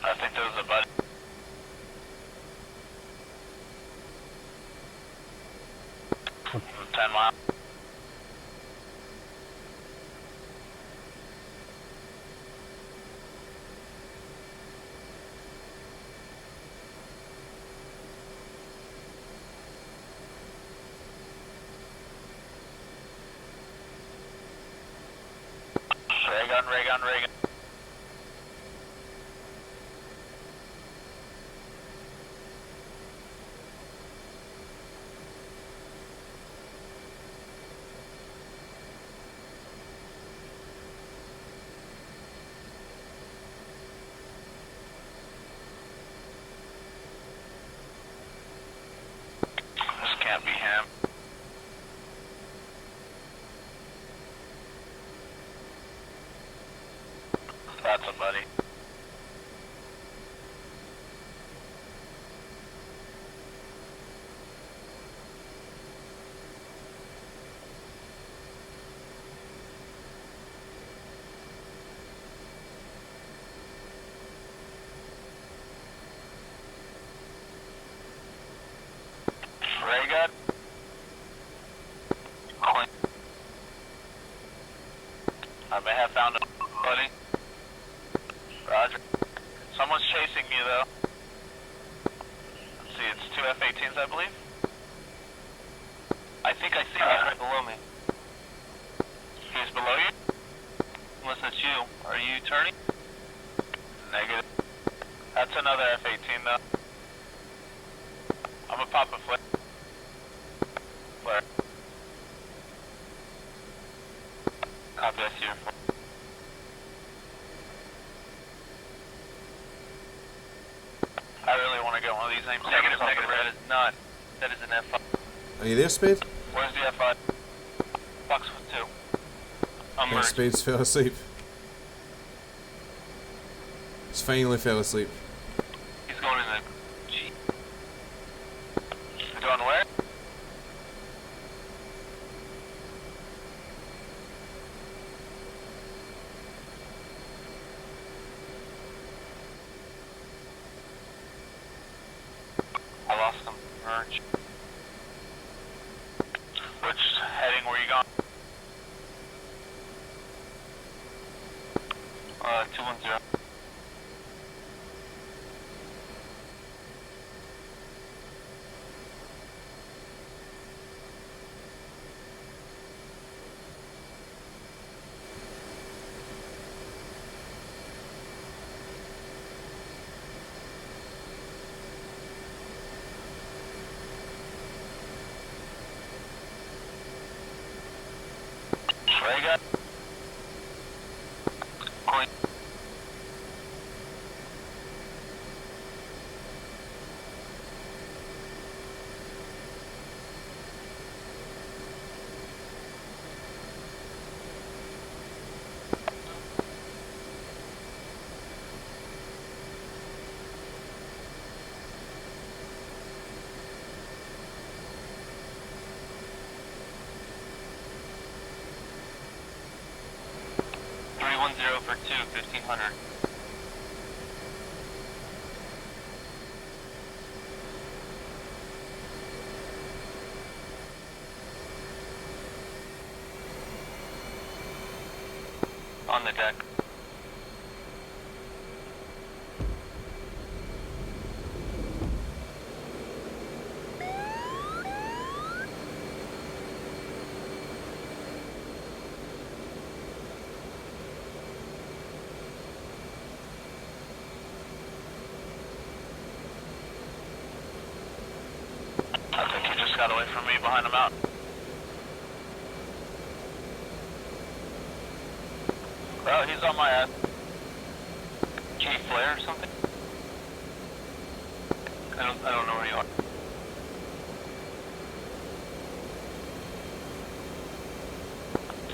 I think there was a buddy. Okay. 10 miles. Ray gun. This can't be him. That's a buddy. Ray gun. I may have found a buddy. Roger. Someone's chasing me though. Let's see, it's 2 F-18s I believe. I think I see him right below me. He's below you? Unless that's you. Are you turning? Negative. That's another F-18 though. I'm gonna pop a flare. Copy, I see your flare. I really want to get one of these names. Negative. That is not. That is an F5. Are you there, Speed? Where's the F5? Box with 2. I'm Yeah, merged. Speed's fell asleep. He's finally fell asleep. He's going in the G. He's going where? I lost him. Merge. Which heading were you going? 210. Ray gun. Point. For 1500. On the deck. I think he just got away from me behind the mountain. Oh, he's on my ass. G flare or something? I don't know where you are.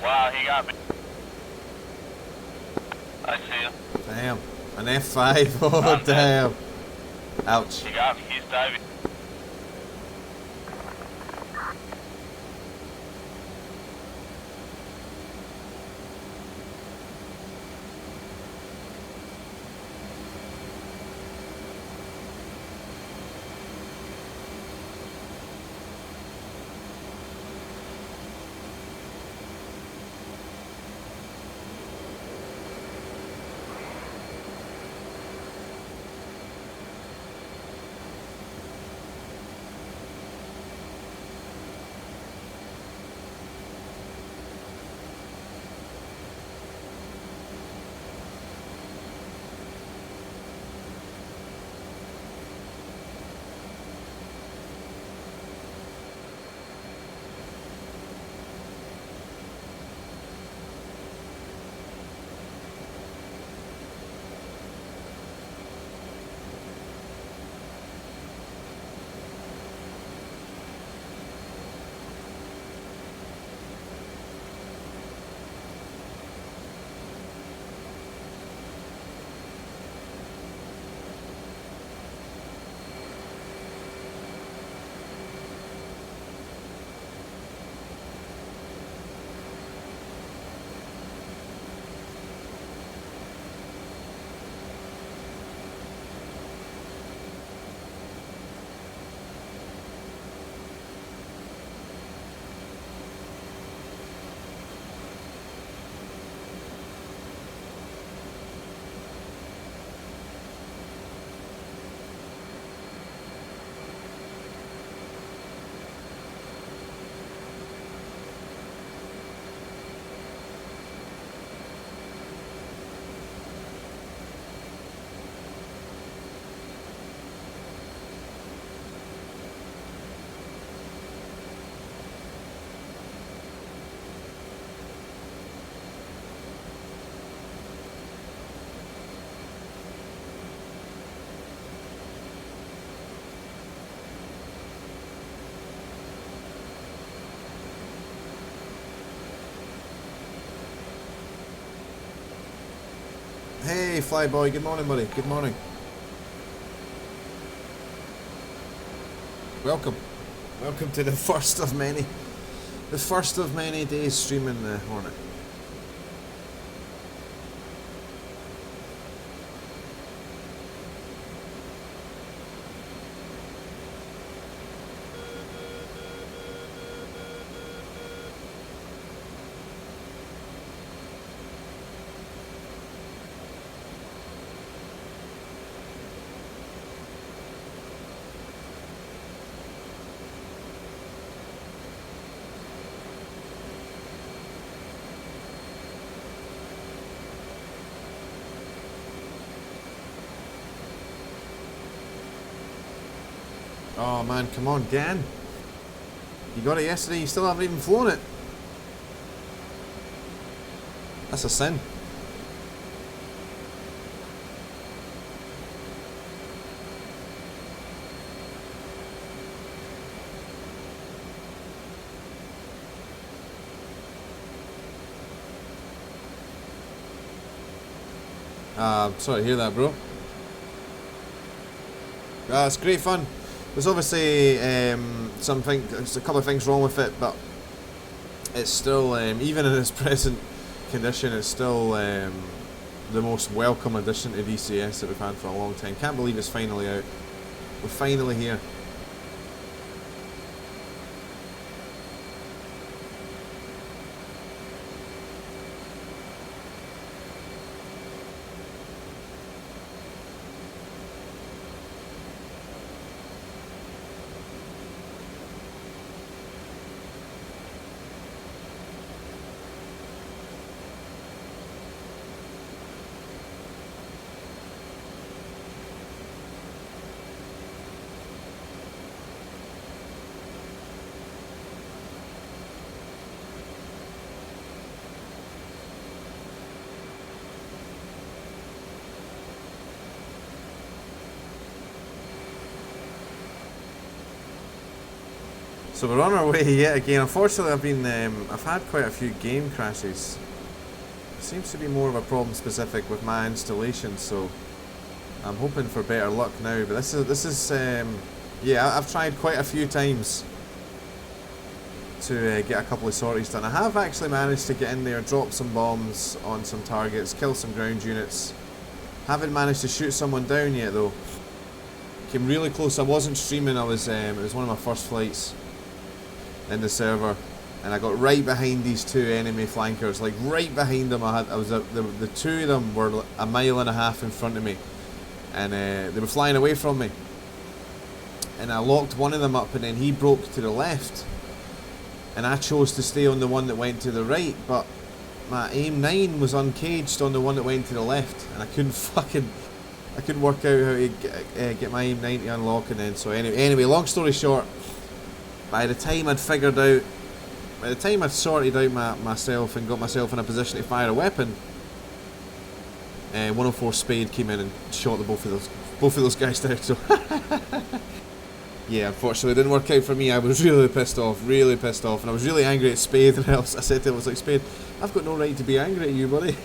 Wow, he got me. I see you. Damn. An F5. Oh, I'm damn. Ouch. He got me. He's diving. Hey Flyboy, good morning buddy, good morning. Welcome. Welcome to the first of many. The first of many days streaming the Hornet. Oh man, come on, Dan. You got it yesterday, you still haven't even flown it. That's a sin. Sorry to hear that, bro. It's great fun. There's obviously there's a couple of things wrong with it, but it's still, even in its present condition, it's still the most welcome addition to DCS that we've had for a long time. Can't believe it's finally out. We're finally here. So we're on our way yet again. Unfortunately, I've had quite a few game crashes. It seems to be more of a problem specific with my installation, so I'm hoping for better luck now. But this is yeah, I've tried quite a few times to get a couple of sorties done. I have actually managed to get in there, drop some bombs on some targets, kill some ground units. Haven't managed to shoot someone down yet though. Came really close. I wasn't streaming. I was. It was one of my first flights in the server, and I got right behind these two enemy flankers, like right behind them. The two of them were a mile and a half in front of me, and they were flying away from me. And I locked one of them up, and then he broke to the left, and I chose to stay on the one that went to the right. But my AIM-9 was uncaged on the one that went to the left, and I couldn't work out how to get my AIM-9 to unlock. And then so anyway, long story short. By the time I'd sorted out myself and got myself in a position to fire a weapon, 104 Spade came in and shot both of those guys down. So yeah, unfortunately it didn't work out for me. I was really pissed off, and I was really angry at Spade. And I said to him, I was like, Spade, I've got no right to be angry at you, buddy.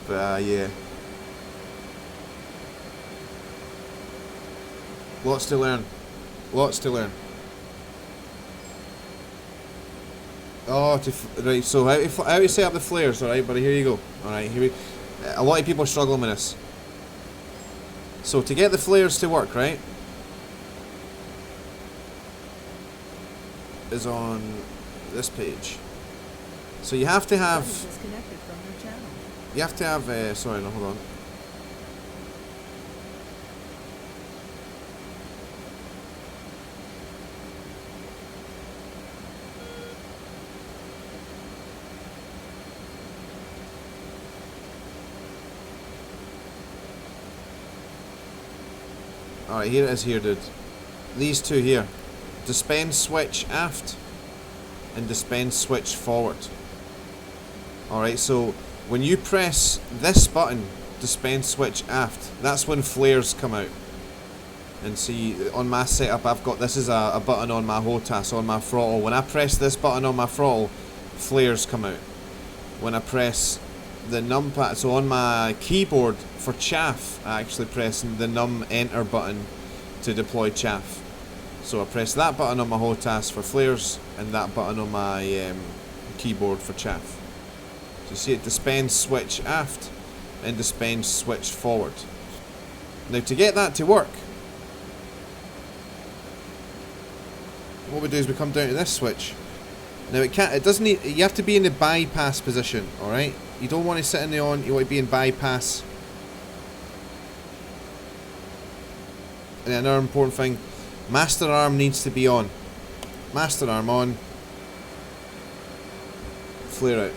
But yeah, lots to learn. Lots to learn. Oh, right. So how to set up the flares? All right, buddy. Here you go. All right. A lot of people are struggling with this. So to get the flares to work, right, is on this page. So you have to have. You have to have. Sorry, no, hold on. Alright, here it is here, dude. These two here. Dispense switch aft and dispense switch forward. Alright, so when you press this button, dispense switch aft, that's when flares come out. And see, on my setup, I've got, this is a button on my HOTAS, on my throttle. When I press this button on my throttle, flares come out. When I press the numpad. So on my keyboard for chaff, I actually pressing the num enter button to deploy chaff. So I press that button on my HOTAS for flares and that button on my keyboard for chaff. So you see it dispense switch aft and dispense switch forward. Now to get that to work, what we do is we come down to this switch. Now it doesn't need, you have to be in the bypass position, alright? You don't want to sit in the on, you want to be in bypass. And another important thing, master arm needs to be on. Master arm on. Flare out.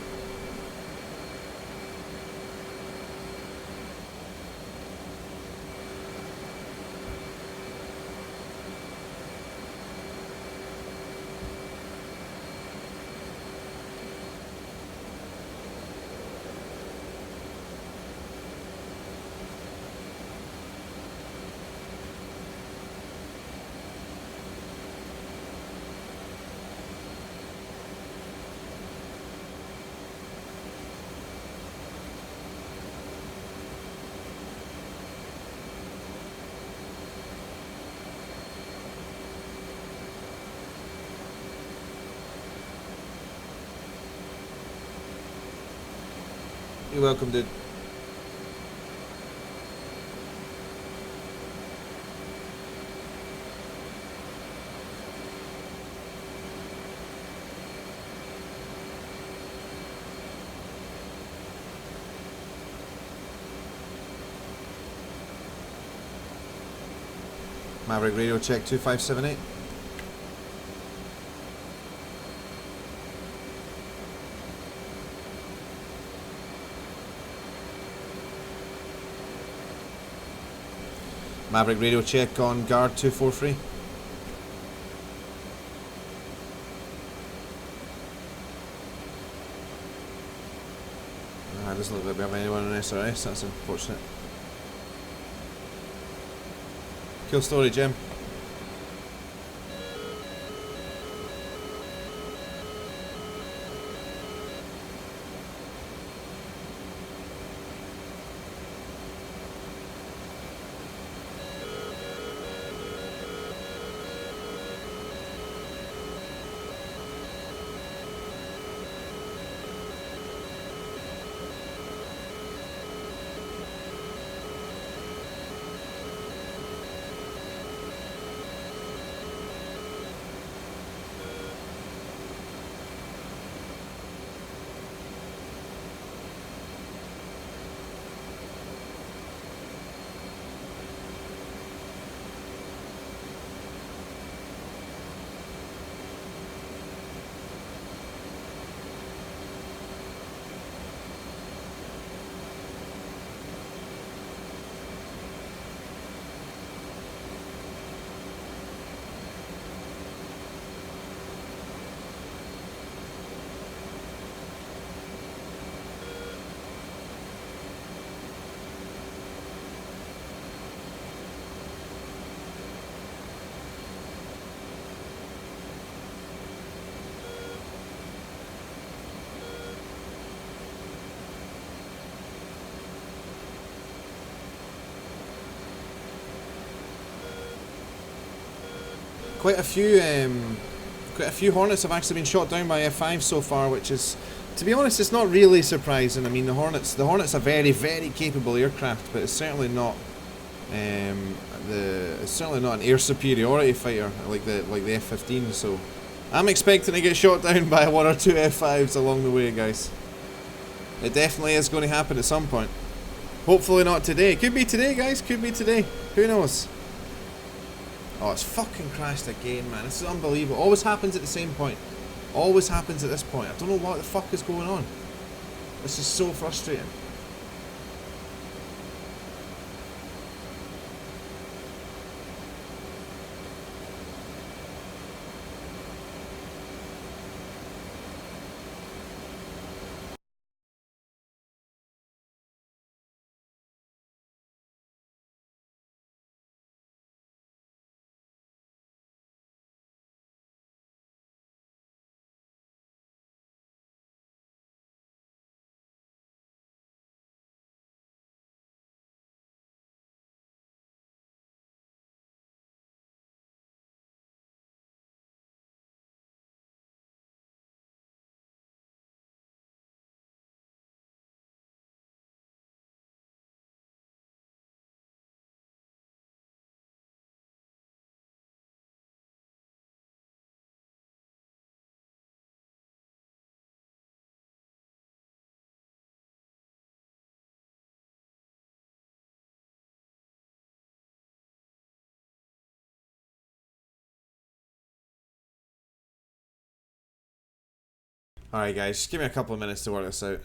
You're welcome, dude. Maverick radio check 2578. Maverick radio check on guard 243. It doesn't look like we have anyone on SRS, that's unfortunate. Kill story, Jim. Quite a few Hornets have actually been shot down by F5 so far, which is, to be honest, it's not really surprising. I mean, the Hornet's a very, very capable aircraft, but it's certainly not it's certainly not an air superiority fighter like the F-15. So I'm expecting to get shot down by one or two F5s along the way, guys. It definitely is going to happen at some point. Hopefully not today. Could be today, guys. Could be today. Who knows? Oh, it's fucking crashed again, man. This is unbelievable. Always happens at the same point. Always happens at this point. I don't know what the fuck is going on. This is so frustrating. Alright guys, just give me a couple of minutes to work this out.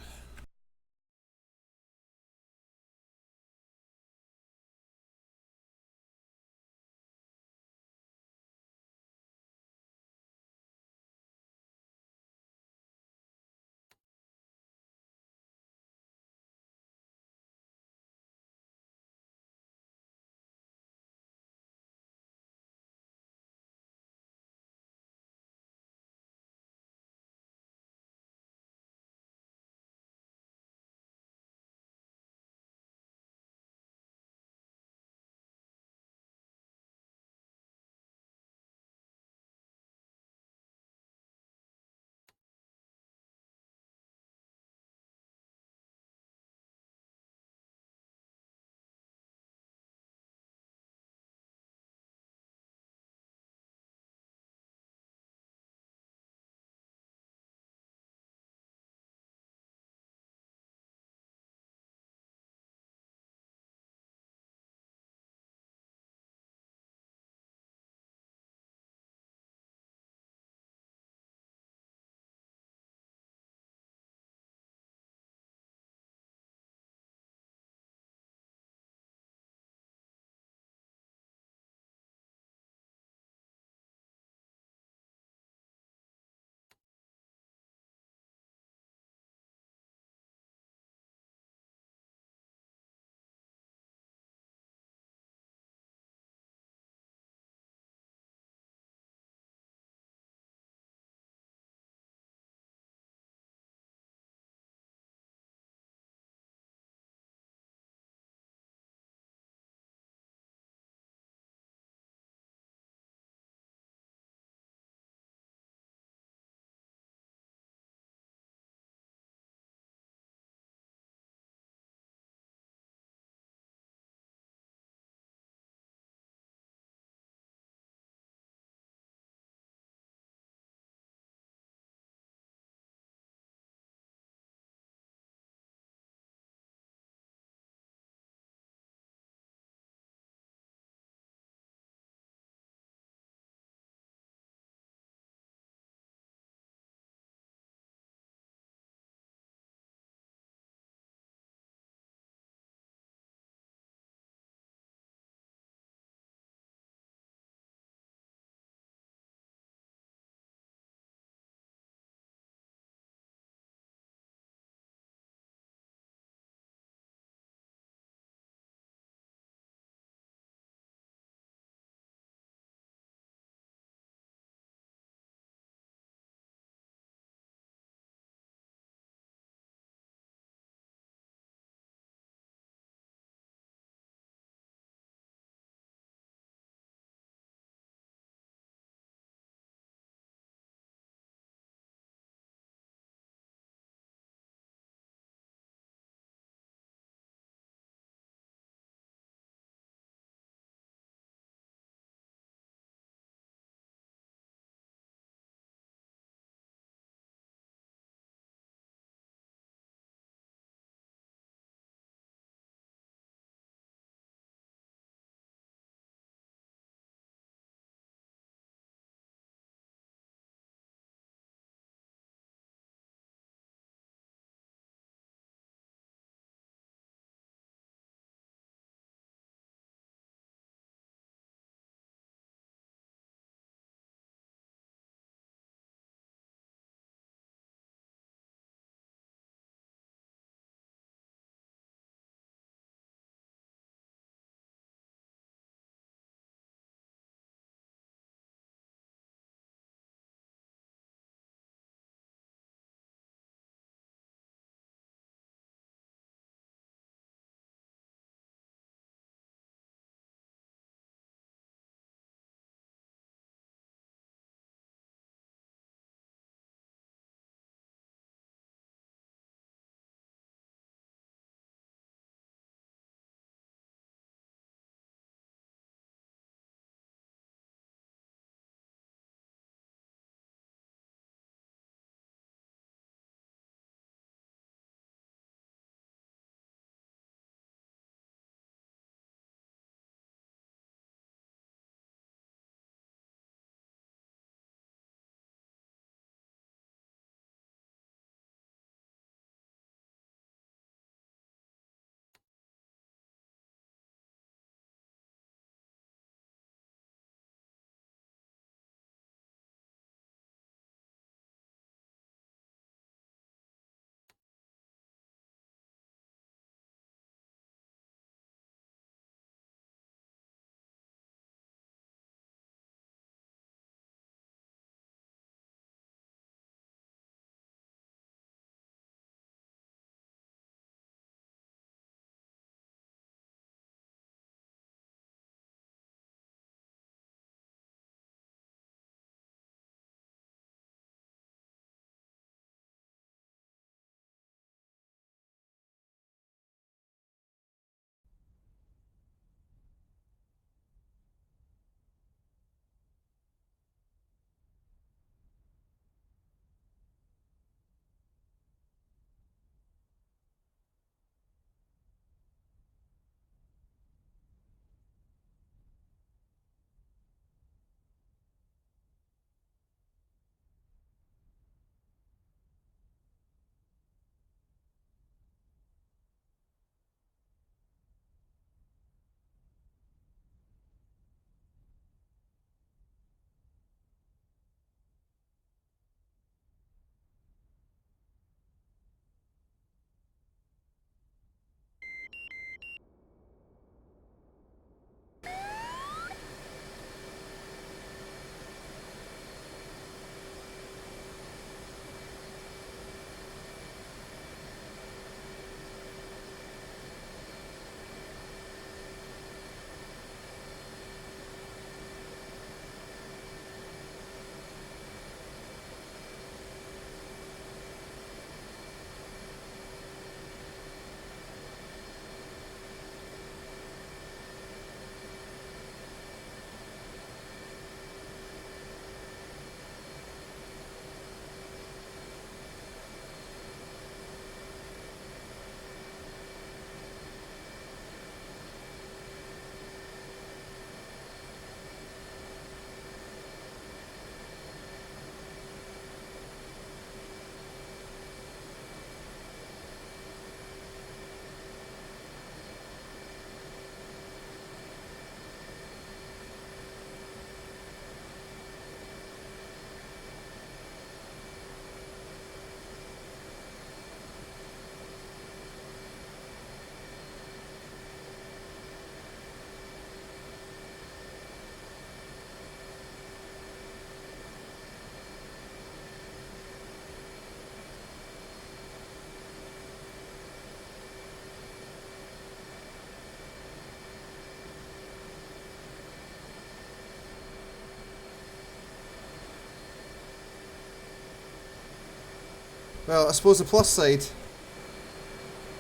Well, I suppose the plus side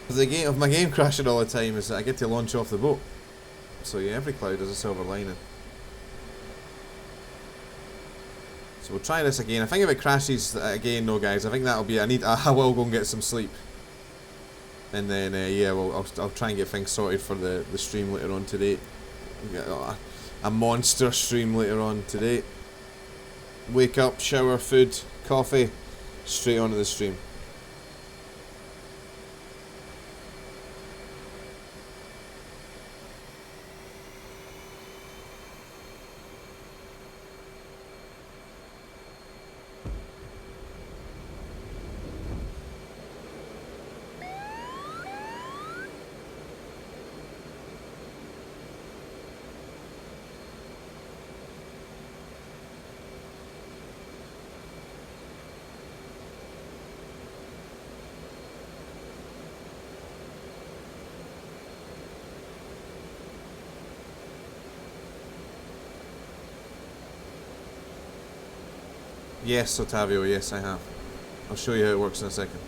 of my game crashing all the time is that I get to launch off the boat. So yeah, every cloud has a silver lining. So we'll try this again. I think if it crashes again, no guys, I think that'll be. I will go and get some sleep. And then yeah, well, I'll try and get things sorted for the stream later on today. We've got a monster stream later on today. Wake up, shower, food, coffee, straight onto the stream. Yes, Ottavio, yes I have. I'll show you how it works in a second.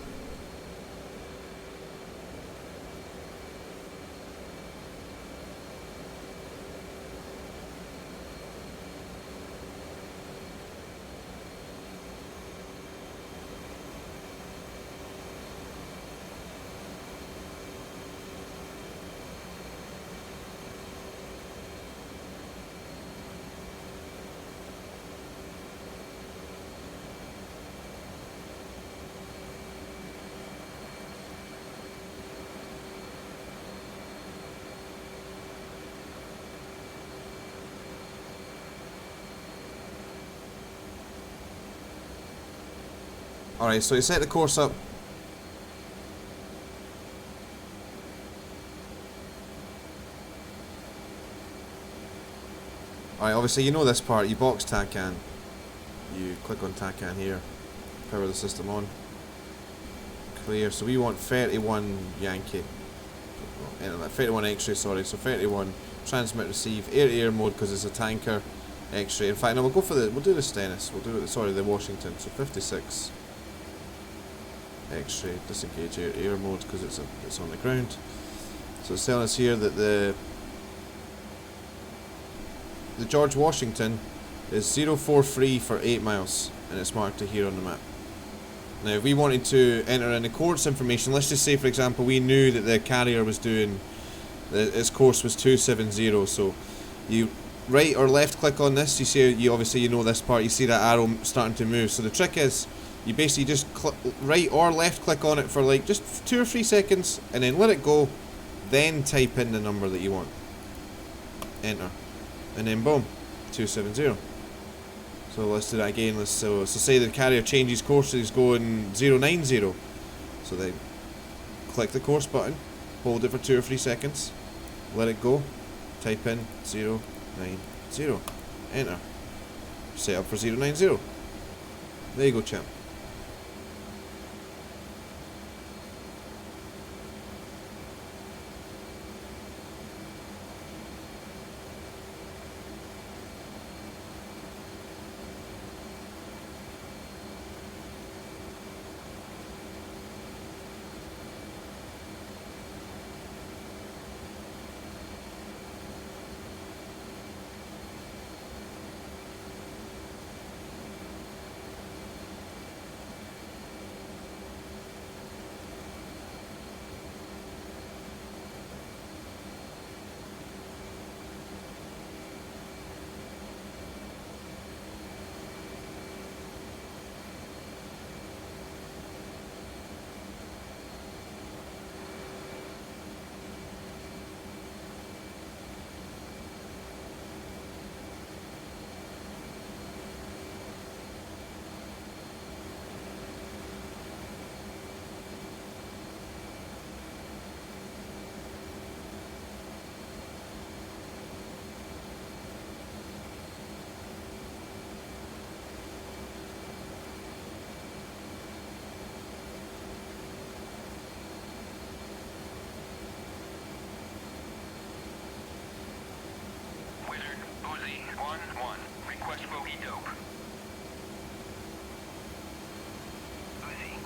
Alright, so you set the course up. Alright, obviously you know this part, you box TACAN. You click on TACAN here, power the system on. Clear, so we want 31 Yankee. 31 X-ray, sorry, so 31 transmit receive, air-to-air mode because it's a tanker X-ray. In fact, no, we'll go for we'll do the Stennis, we'll do it, sorry, the Washington, so 56 X-ray, disengage air mode because it's on the ground. So it's telling us here that the George Washington is 043 for 8 miles, and it's marked to here on the map. Now if we wanted to enter in the course information, let's just say for example we knew that the carrier was doing, its course was 270, so you right or left click on this, you see, obviously you know this part, you see that arrow starting to move. So the trick is, you basically just right or left click on it for like just 2 or 3 seconds and then let it go, then type in the number that you want, enter, and then boom, 270. So let's do that again. So say the carrier changes course, he's going 090, so then click the course button, hold it for 2 or 3 seconds, let it go, type in 090, enter, set up for 090. There you go, champ. Request bogey dope. Uzi,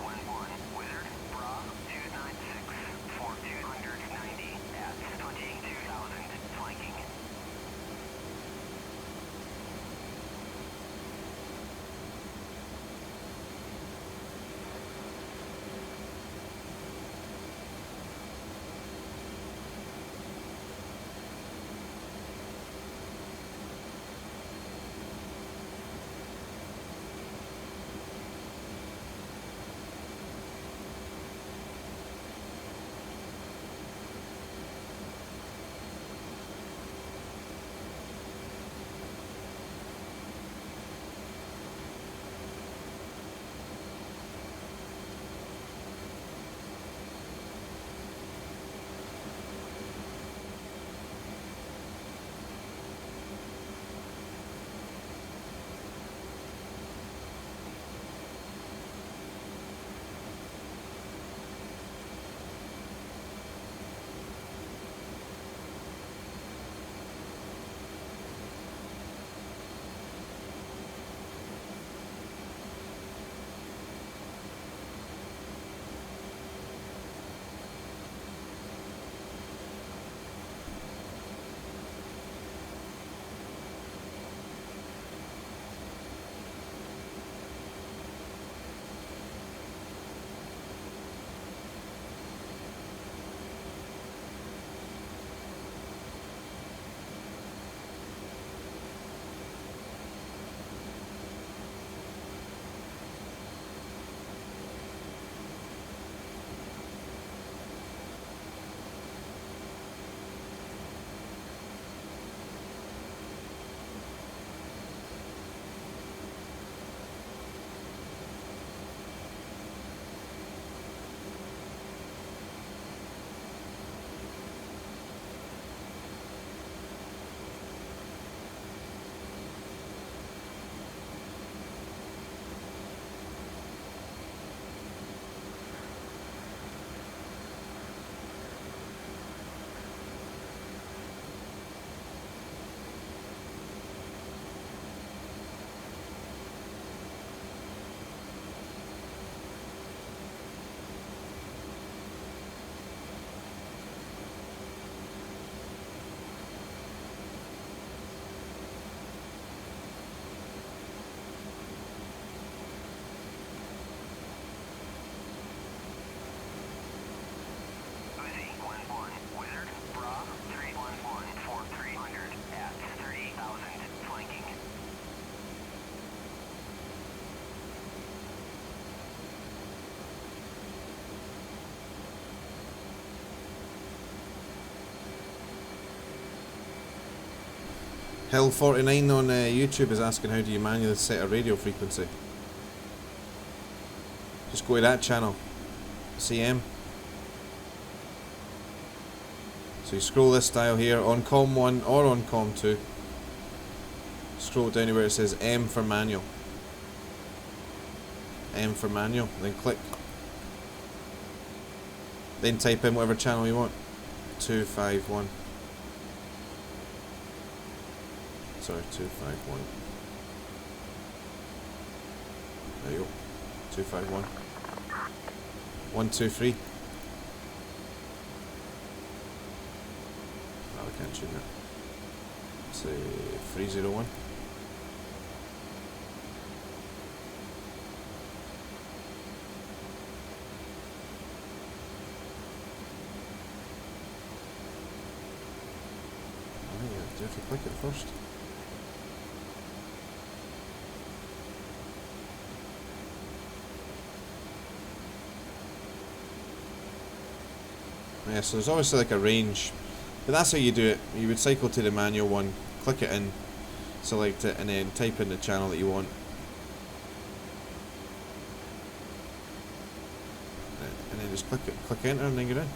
Hill49 on YouTube is asking how do you manually set a radio frequency. Just go to that channel, CM. So you scroll this dial here on COM 1 or on COM 2. Scroll down to where it says M for manual. M for manual, then click. Then type in whatever channel you want. 251. Sorry, 251. There you go. 251. 123. Oh, I can't tune that. Say 301. Do you have to click it first? Yeah, so there's obviously like a range, but that's how you do it. You would cycle to the manual one, click it in, select it, and then type in the channel that you want. And then just click enter, and then you're in.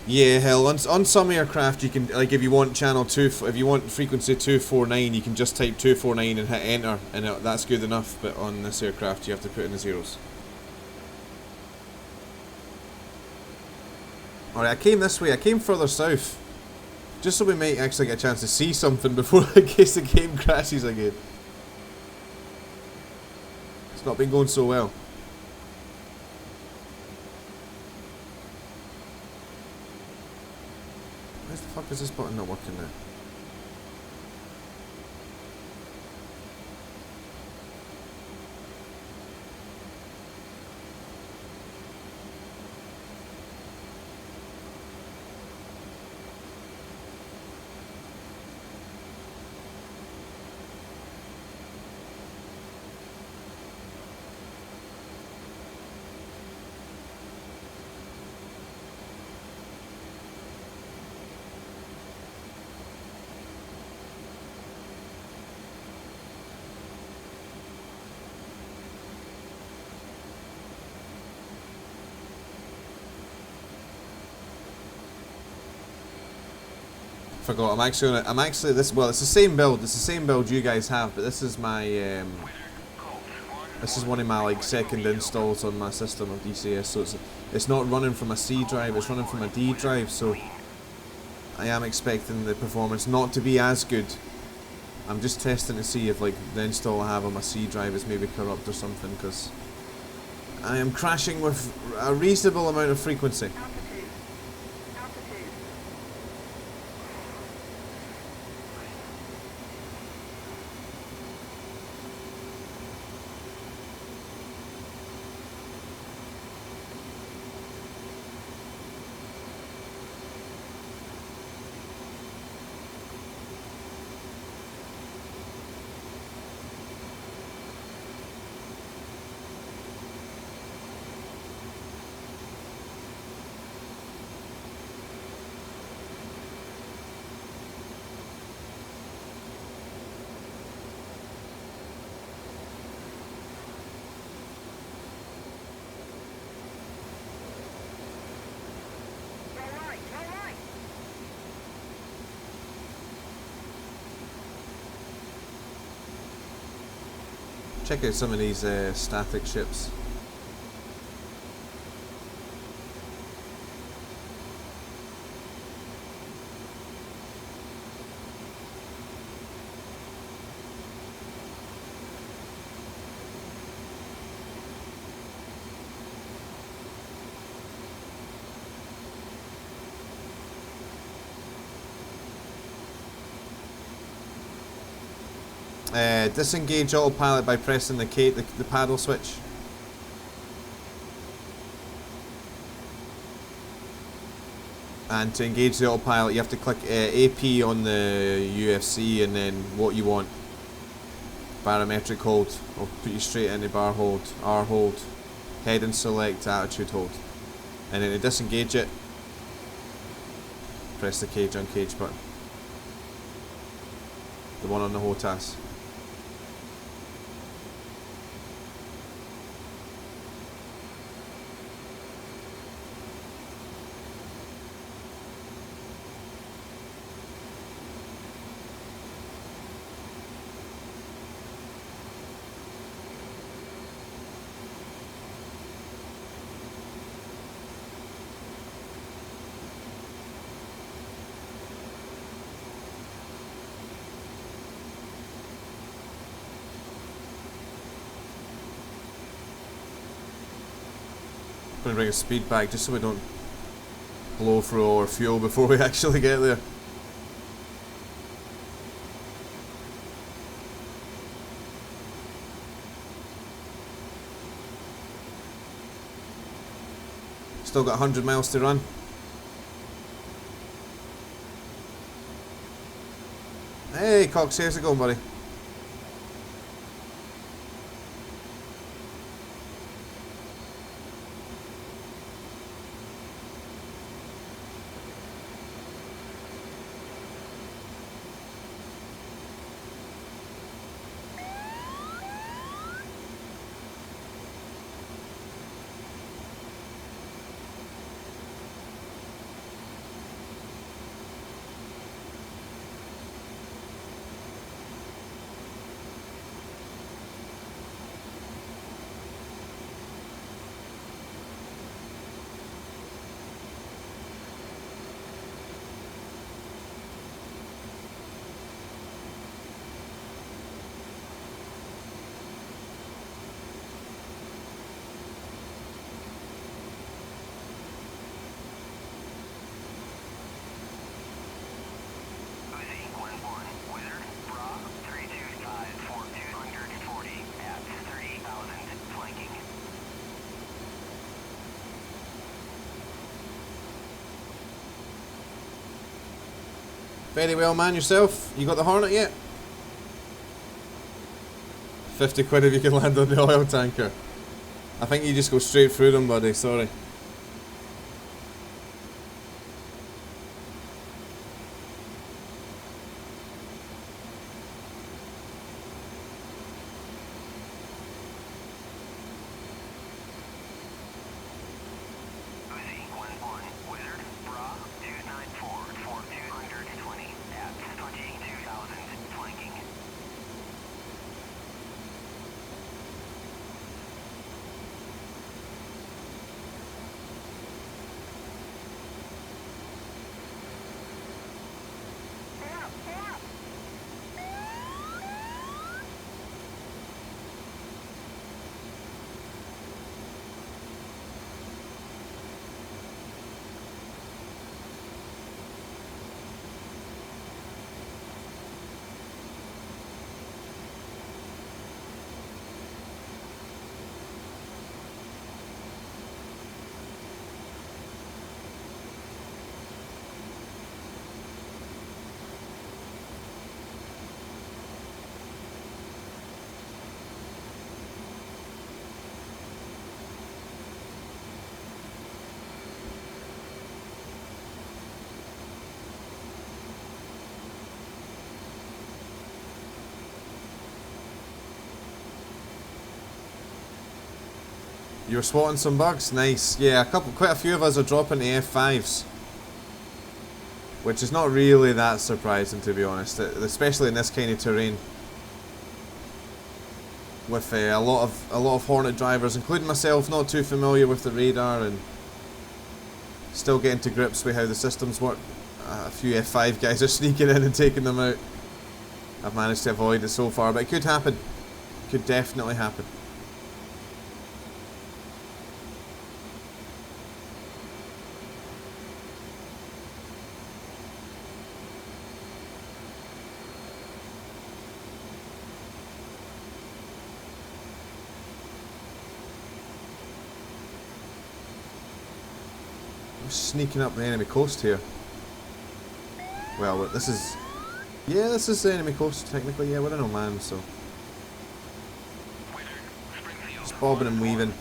Yeah, hell, on some aircraft you can, like if you want channel 2, if you want frequency 249, you can just type 249 and hit enter, and that's good enough, but on this aircraft you have to put in the zeros. Alright, I came this way. I came further south. Just so we might actually get a chance to see something before in case the game crashes again. It's not been going so well. Why the fuck is this button not working now? Forgot. I'm actually this. Well, it's the same build. It's the same build you guys have, but this is my. This is one of my like second installs on my system of DCS. So it's not running from a C drive. It's running from a D drive. So I am expecting the performance not to be as good. I'm just testing to see if like the install I have on my C drive is maybe corrupt or something, because I am crashing with a reasonable amount of frequency. Check out some of these static ships. Disengage autopilot by pressing the paddle switch. And to engage the autopilot, you have to click AP on the UFC and then what you want. Barometric hold. I'll put you straight into bar hold, R hold, head and select, attitude hold. And then to disengage it, press the cage uncage button. The one on the HOTAS. I'm going to bring a speed back just so we don't blow through all our fuel before we actually get there. Still got 100 miles to run. Hey Cox, how's it going, buddy? Very well, man. Yourself? You got the Hornet yet? 50 quid if you can land on the oil tanker. I think you just go straight through them, buddy. Sorry. You were swatting some bugs? Nice. Yeah, quite a few of us are dropping to F5s. Which is not really that surprising, to be honest, especially in this kind of terrain. With a lot of Hornet drivers, including myself, not too familiar with the radar and still getting to grips with how the systems work. A few F5 guys are sneaking in and taking them out. I've managed to avoid it so far, but it could happen. Could definitely happen. Sneaking up the enemy coast here. Well, this is... Yeah, this is the enemy coast, technically. Yeah, we're in Oman, so... Just bobbing and weaving.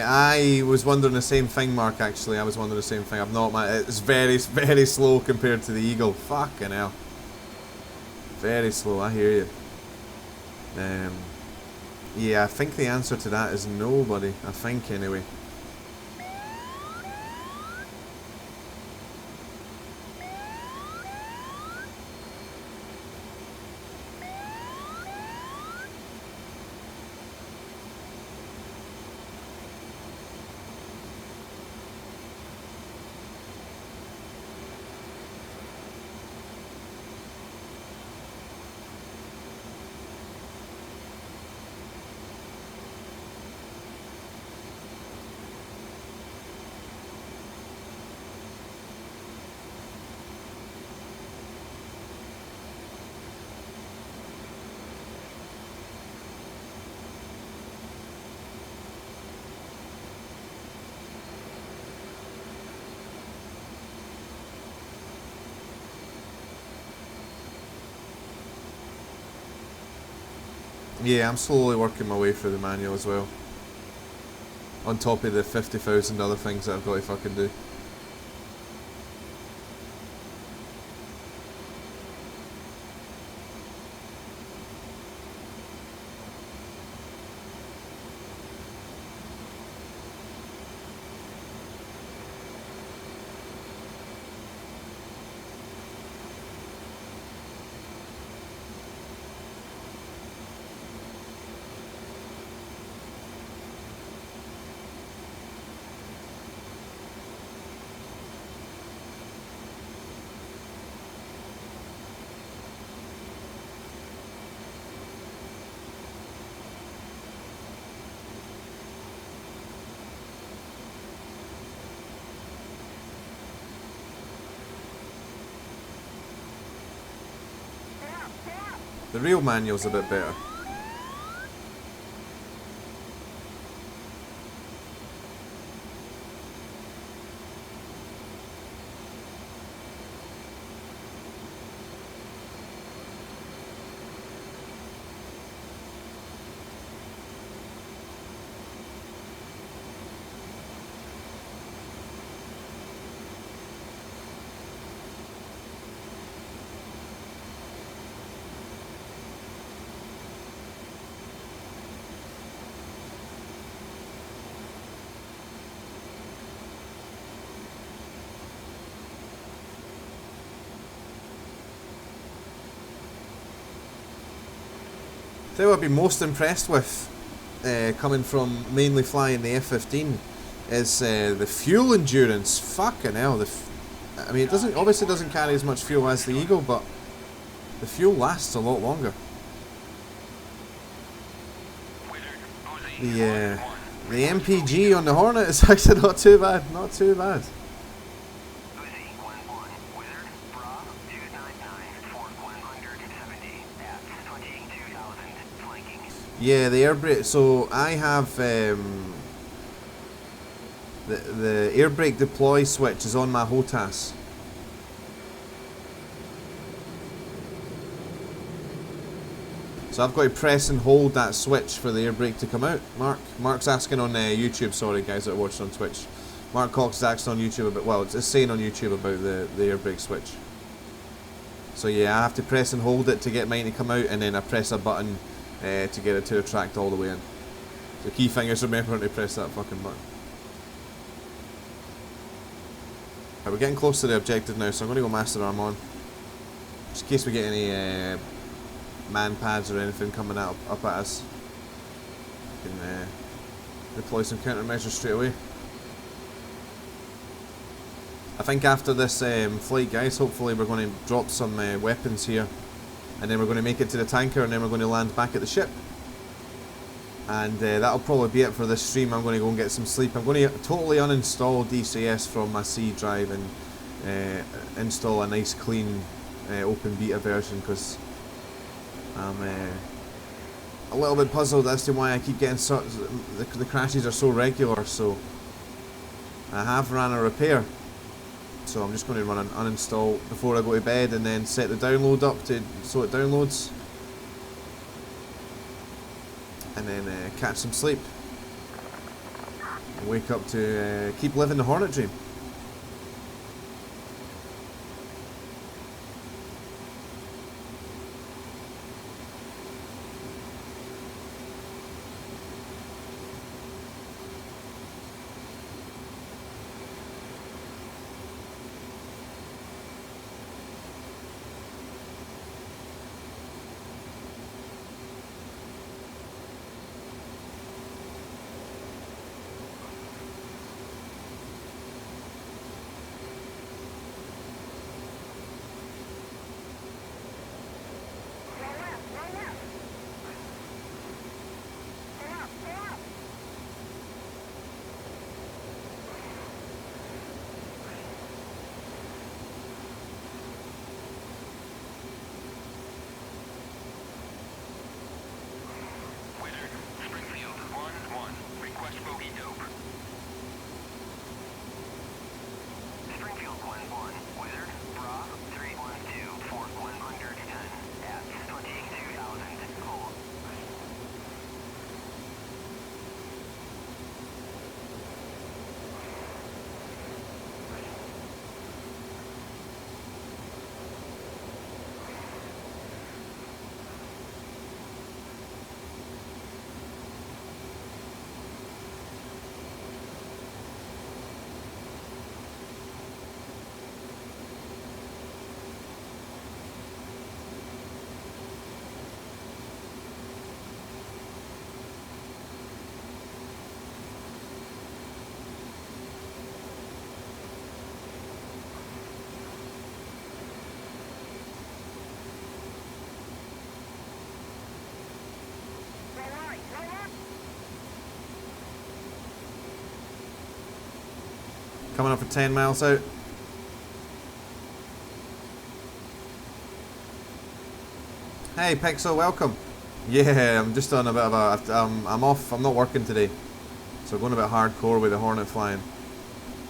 I was wondering the same thing, Mark, actually. I was wondering the same thing. I've not, it's very, very slow compared to the Eagle. Fucking hell. Very slow, I hear you. Yeah, I think the answer to that is no, buddy. I think, anyway. Yeah, I'm slowly working my way through the manual as well. On top of the 50,000 other things that I've got to fucking do. The real manual's a bit better. Tell you what I've been most impressed with, coming from mainly flying the F-15, is the fuel endurance. Fucking hell! I mean, it obviously doesn't carry as much fuel as the Eagle, but the fuel lasts a lot longer. The MPG on the Hornet is actually not too bad. Not too bad. Yeah, the air brake. So I have the air brake deploy switch is on my HOTAS. So I've got to press and hold that switch for the air brake to come out. Mark's asking on YouTube. Sorry, guys that are watching on Twitch. Mark Cox is asking on YouTube about. Well, it's saying on YouTube about the air brake switch. So yeah, I have to press and hold it to get mine to come out, and then I press a button to get it to retract all the way in. So key fingers remembering to press that fucking button. Right, we're getting close to the objective now, so I'm going to go master arm on. Just in case we get any man pads or anything coming up at us. We can deploy some countermeasures straight away. I think after this flight, guys, hopefully we're going to drop some weapons here. And then we're going to make it to the tanker, and then we're going to land back at the ship. And that'll probably be it for this stream. I'm going to go and get some sleep. I'm going to totally uninstall DCS from my C drive and install a nice clean open beta version, because I'm a little bit puzzled as to why I keep getting the crashes are so regular. So I have ran a repair. So I'm just going to run an uninstall before I go to bed, and then set the download up so it downloads, and then catch some sleep and wake up to keep living the Hornet dream. Coming up for 10 miles out. Hey Pixel, welcome. Yeah, I'm just on a bit of a. I'm off. I'm not working today, so I'm going a bit hardcore with the Hornet flying.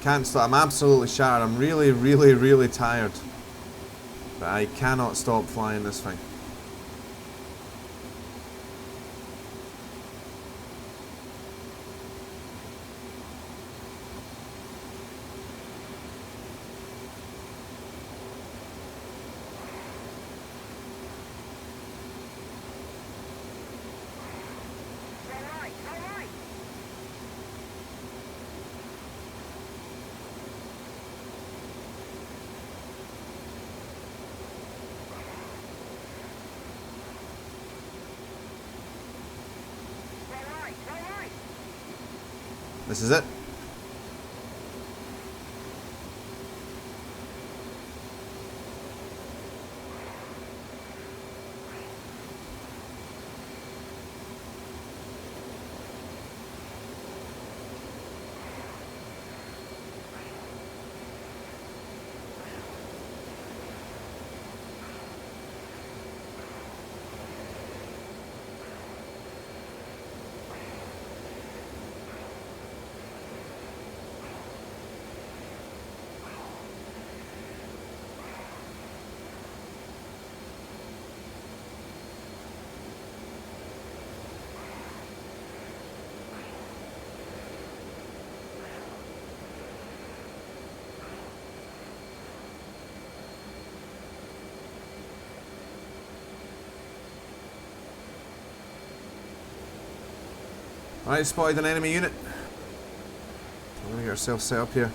Can't stop. I'm absolutely shattered. I'm really, really, really tired, but I cannot stop flying this thing. This is it. Alright, spotted an enemy unit. We're going to get ourselves set up here.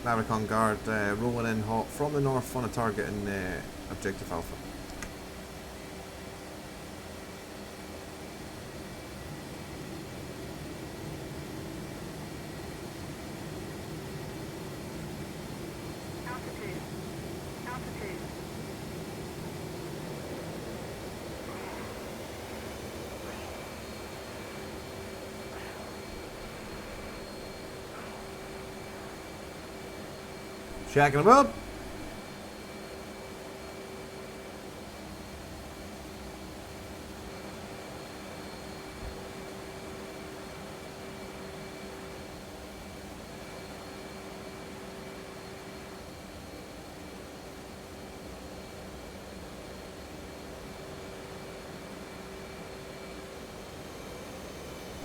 Laricon Guard rolling in hot from the north on a target in Objective Alpha. Shacking them up.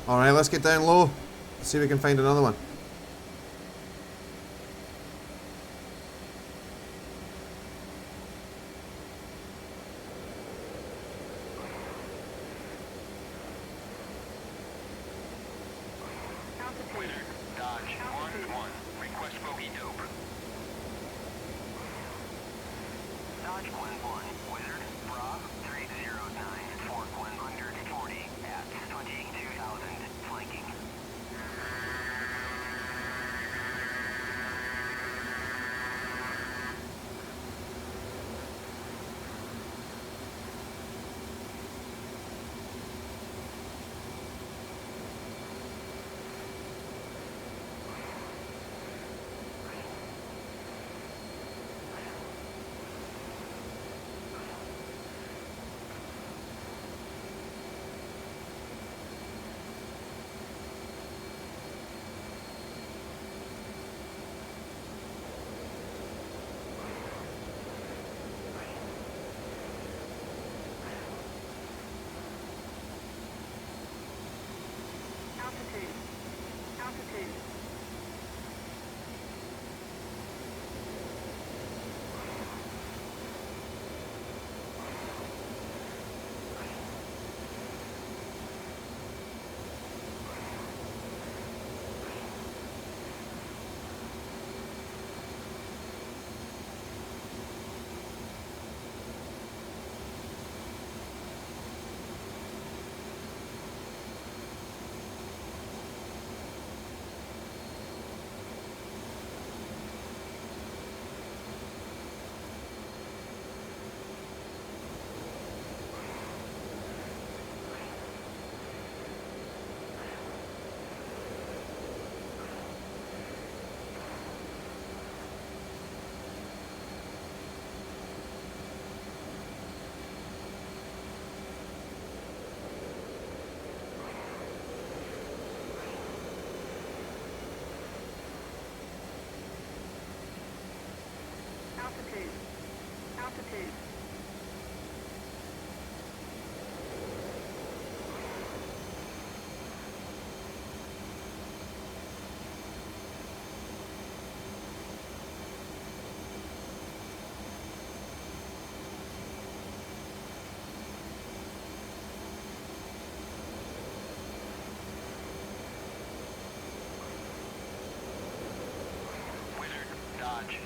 Alright, let's get down low. See if we can find another one.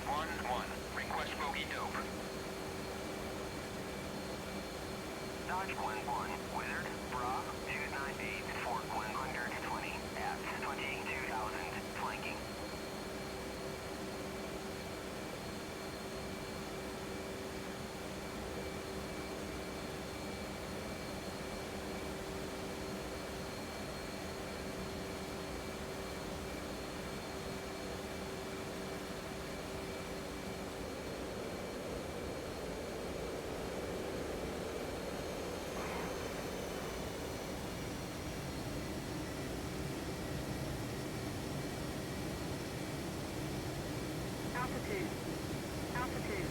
1-1. Request bogey dope. Dodge 1-1. Wizard. Bra. 298. Fort 120. At 22,000. Flanking. Altitude. Altitude.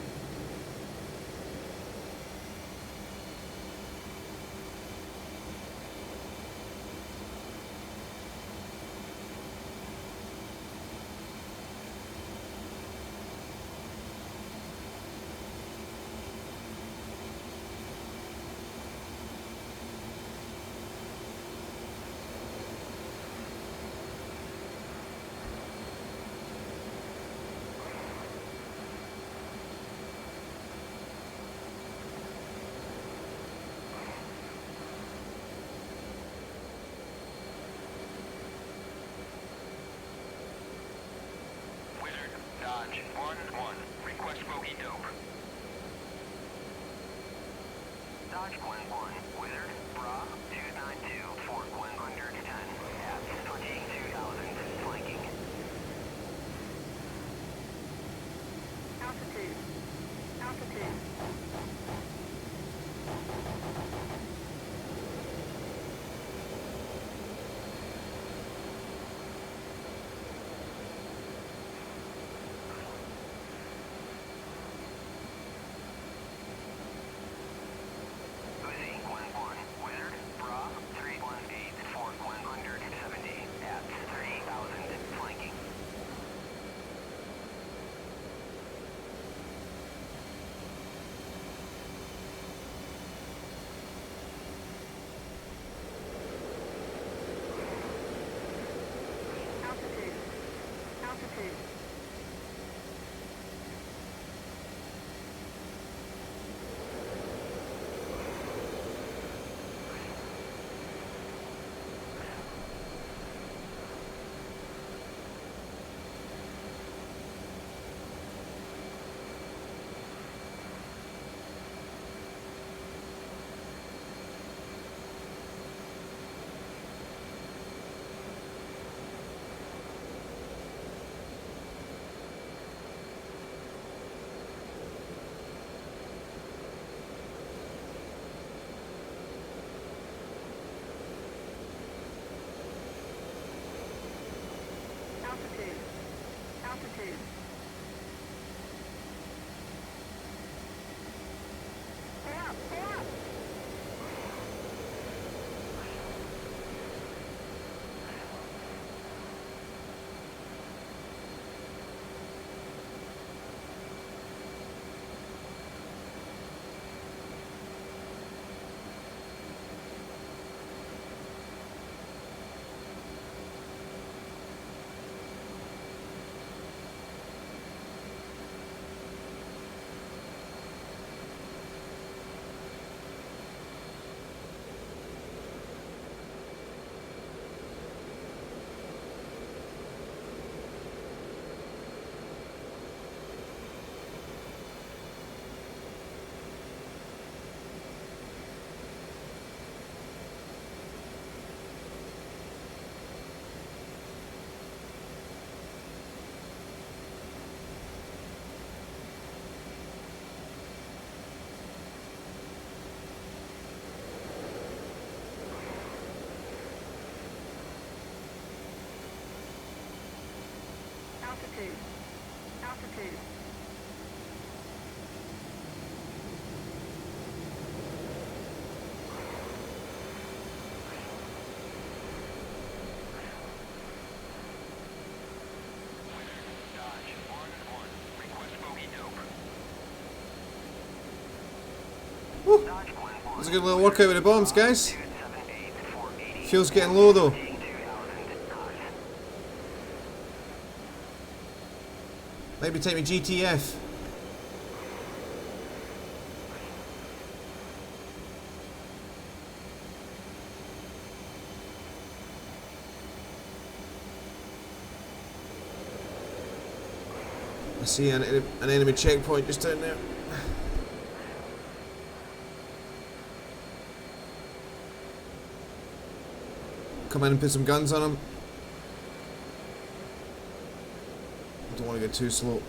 Wizard. Dodge 1-1. Request bogey dope. Dodge 1-1. Wizard. Bra. 292. Fort 110. At 22,000. Flanking. Altitude. Altitude. Uzi 1-1. Wizard. Bra. 318. Fort 170. At 30,000. Flanking. Altitude. Altitude. Altitude. Altitude. Stay up, stay up. Altitude. Altitude. Dodge 1-1. Request bogey dope. Woo. Dodge 1-1. That was a good little workout with the bombs, guys. 278. 480. Fuel's getting low though. 22,000 knots. Maybe take me GTF. I see an enemy checkpoint just down there. Come in and put some guns on him. Don't want to get too slow.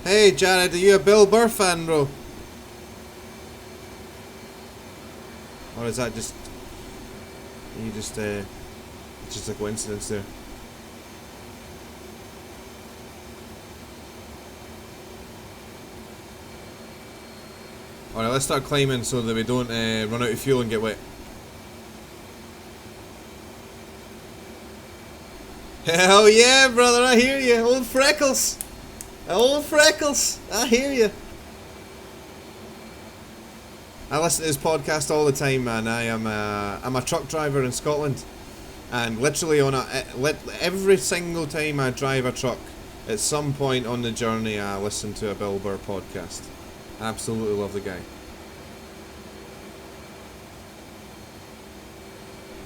Hey Jared, are you a Bill Burr fan, bro? Or is that just it's just a coincidence there? Alright, let's start climbing so that we don't run out of fuel and get wet. Hell yeah, brother, I hear you. Old Freckles. Old Freckles, I hear you. I listen to this podcast all the time, man. I'm a truck driver in Scotland, and literally every single time I drive a truck, at some point on the journey, I listen to a Bill Burr podcast. Absolutely love the guy.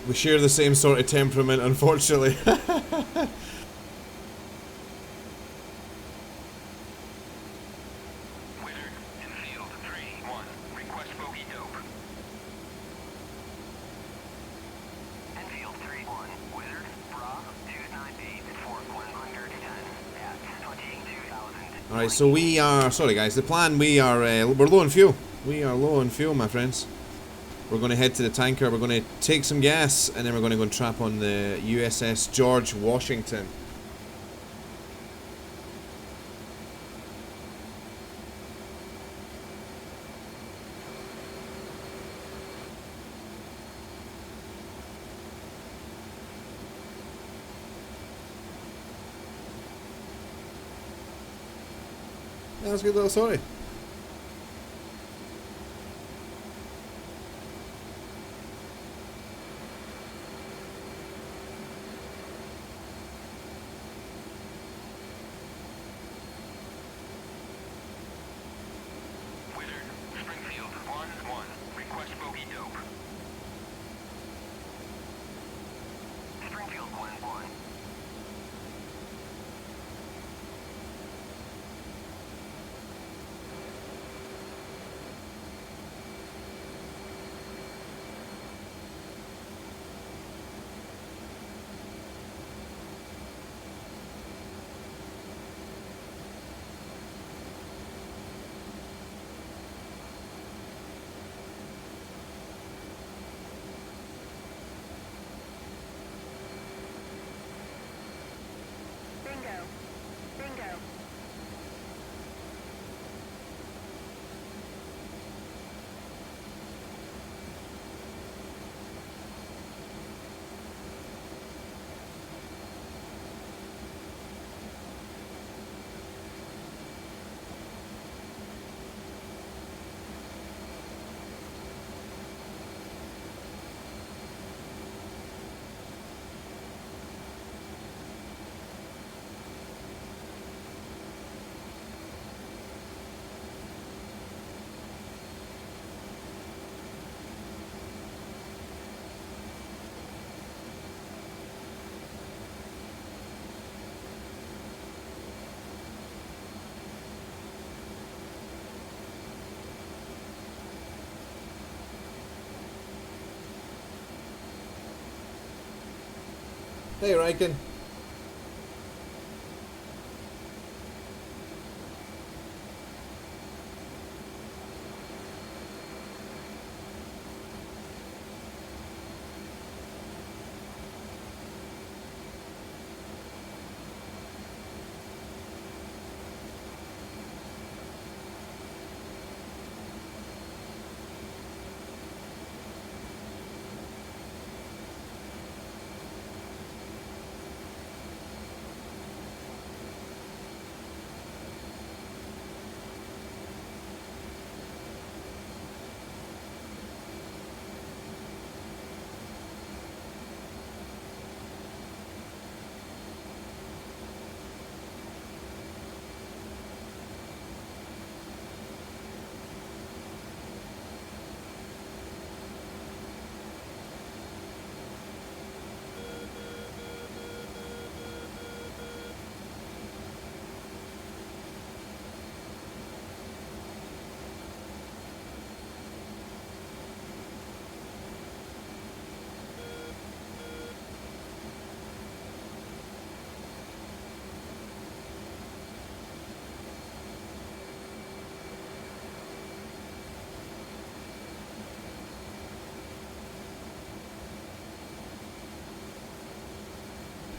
We share the same sort of temperament, unfortunately. Alright, so we are, sorry guys, the plan, we're low on fuel. We are low on fuel, my friends. We're going to head to the tanker, we're going to take some gas, and then we're going to go and trap on the USS George Washington. That was a good little story. Hey, Riken.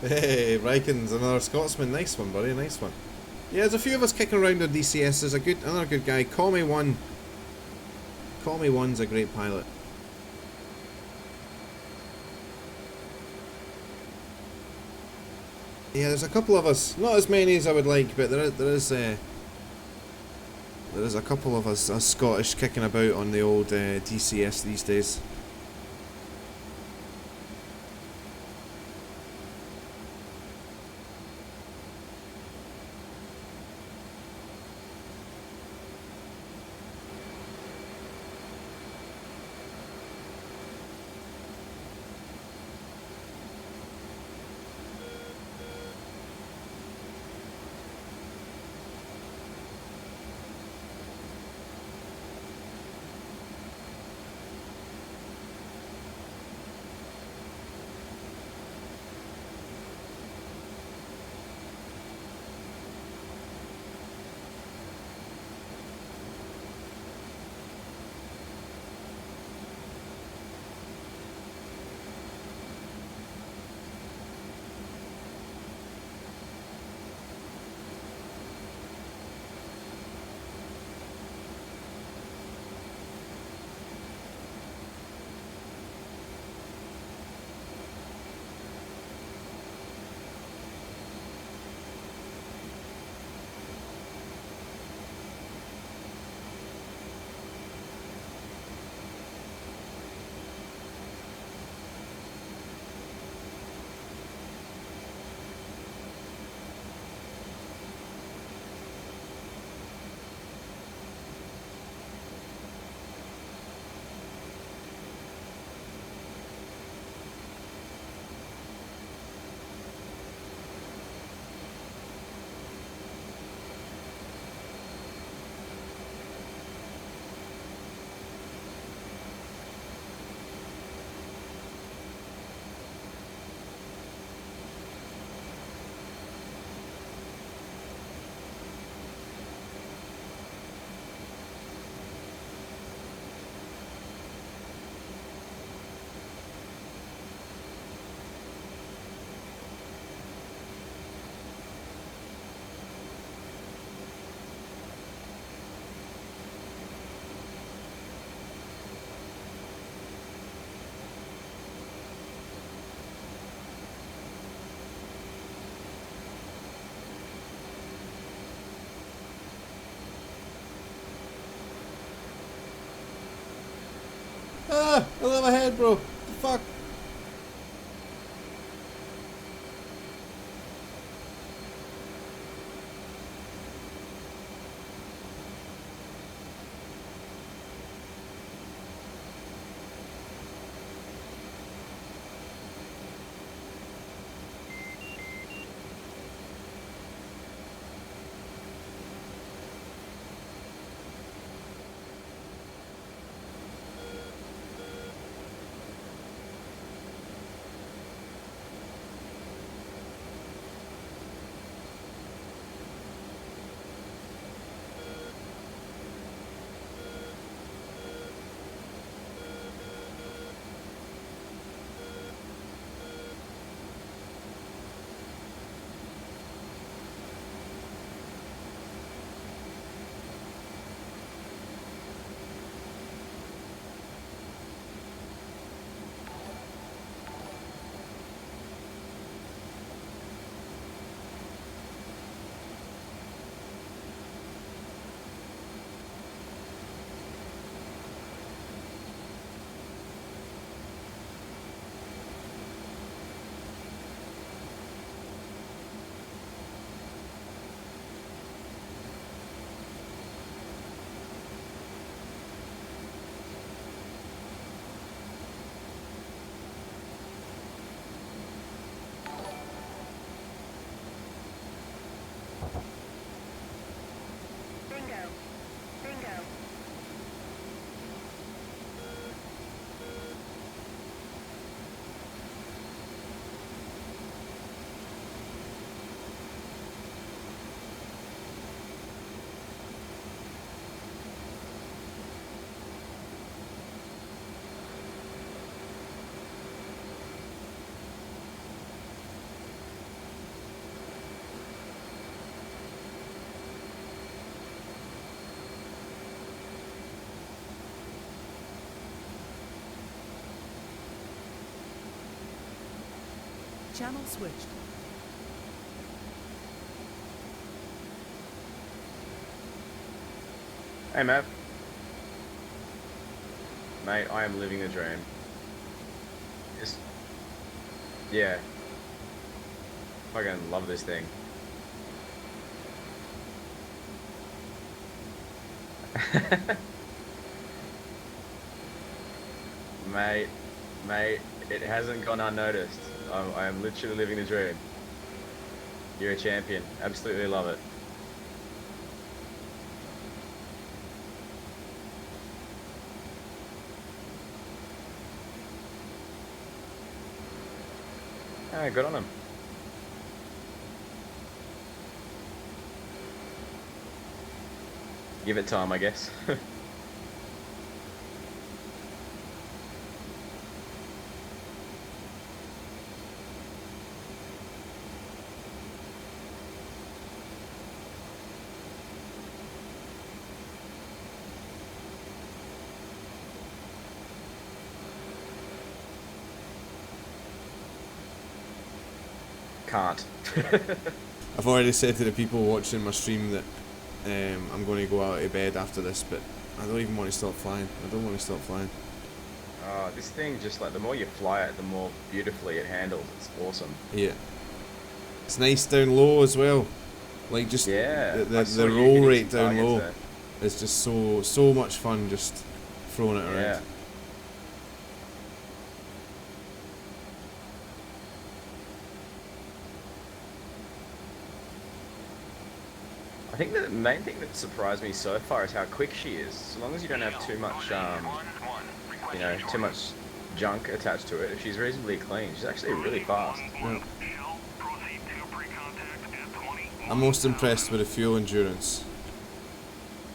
Hey, Riken's another Scotsman. Nice one, buddy. Nice one. Yeah, there's a few of us kicking around on DCS. There's another good guy. Call Me One. Call Me One's a great pilot. Yeah, there's a couple of us. Not as many as I would like, but there is a couple of us Scottish kicking about on the old DCS these days. Ah! I left my head, bro. The fuck? Bingo. Bingo. Channel switched. Hey, Matt. Mate, I am living the dream. Just, yeah. Fucking love this thing. Mate, it hasn't gone unnoticed. I am literally living the dream. You're a champion. Absolutely love it. Ah, good on him. Give it time, I guess. Can't. I've already said to the people watching my stream that I'm going to go out of bed after this, but I don't even want to stop flying. I don't want to stop flying. This thing, just like the more you fly it, the more beautifully it handles. It's awesome. Yeah. It's nice down low as well. Like just Yeah, the roll rate down low is just so much fun just throwing it around. Yeah. I think the main thing that surprised me so far is how quick she is. So long as you don't have too much, you know, too much junk attached to it, if she's reasonably clean, she's actually really fast. Yeah. I'm most impressed with the fuel endurance.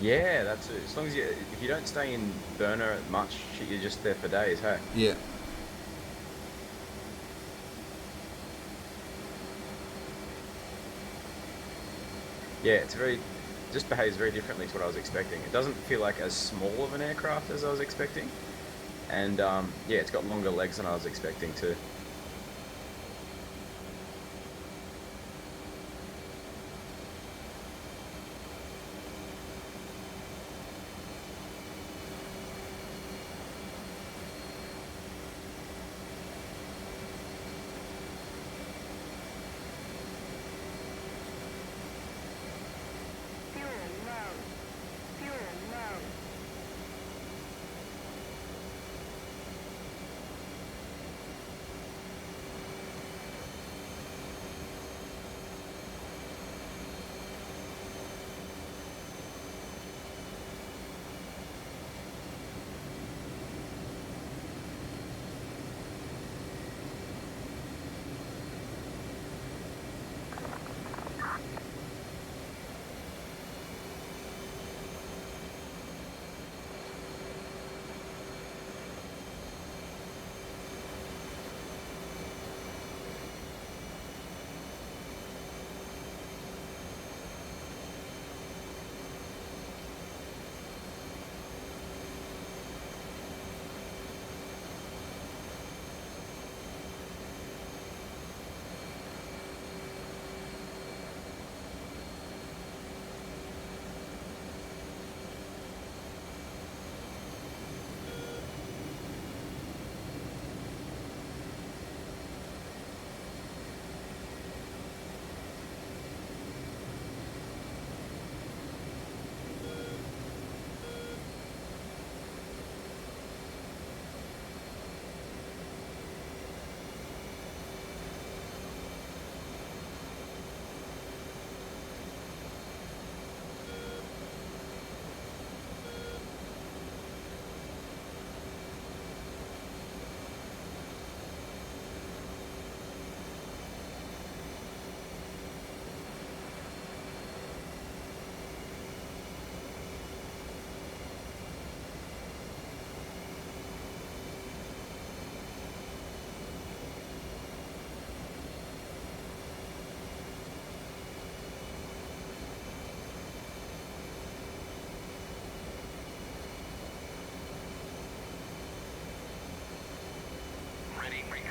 Yeah, that's it. As long as if you don't stay in burner much, you're just there for days, hey? Yeah. Yeah, just behaves very differently to what I was expecting. It doesn't feel like as small of an aircraft as I was expecting. And yeah, it's got longer legs than I was expecting too. Fuel low. Fuel low.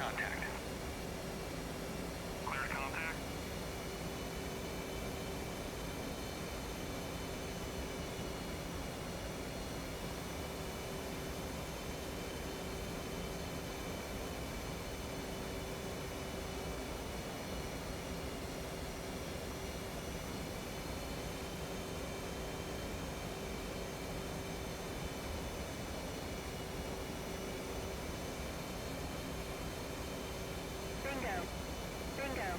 contact. Cleared contact. Bingo. Bingo.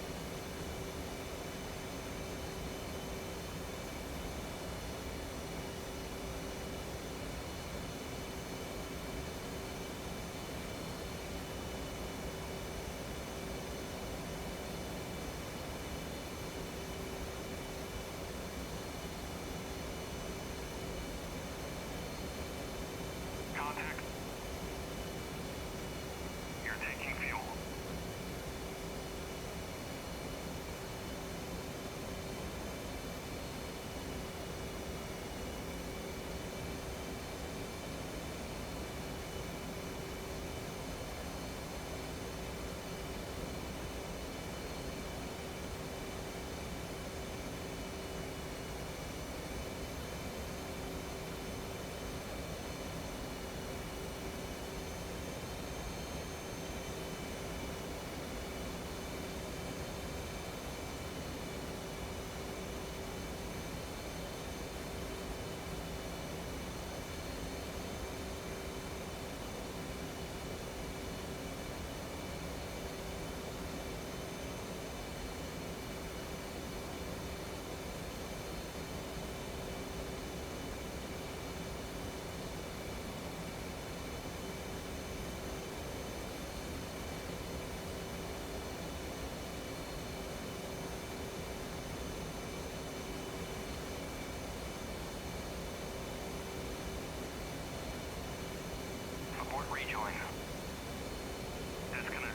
Contact. You're taking fuel. Support rejoin. Disconnect.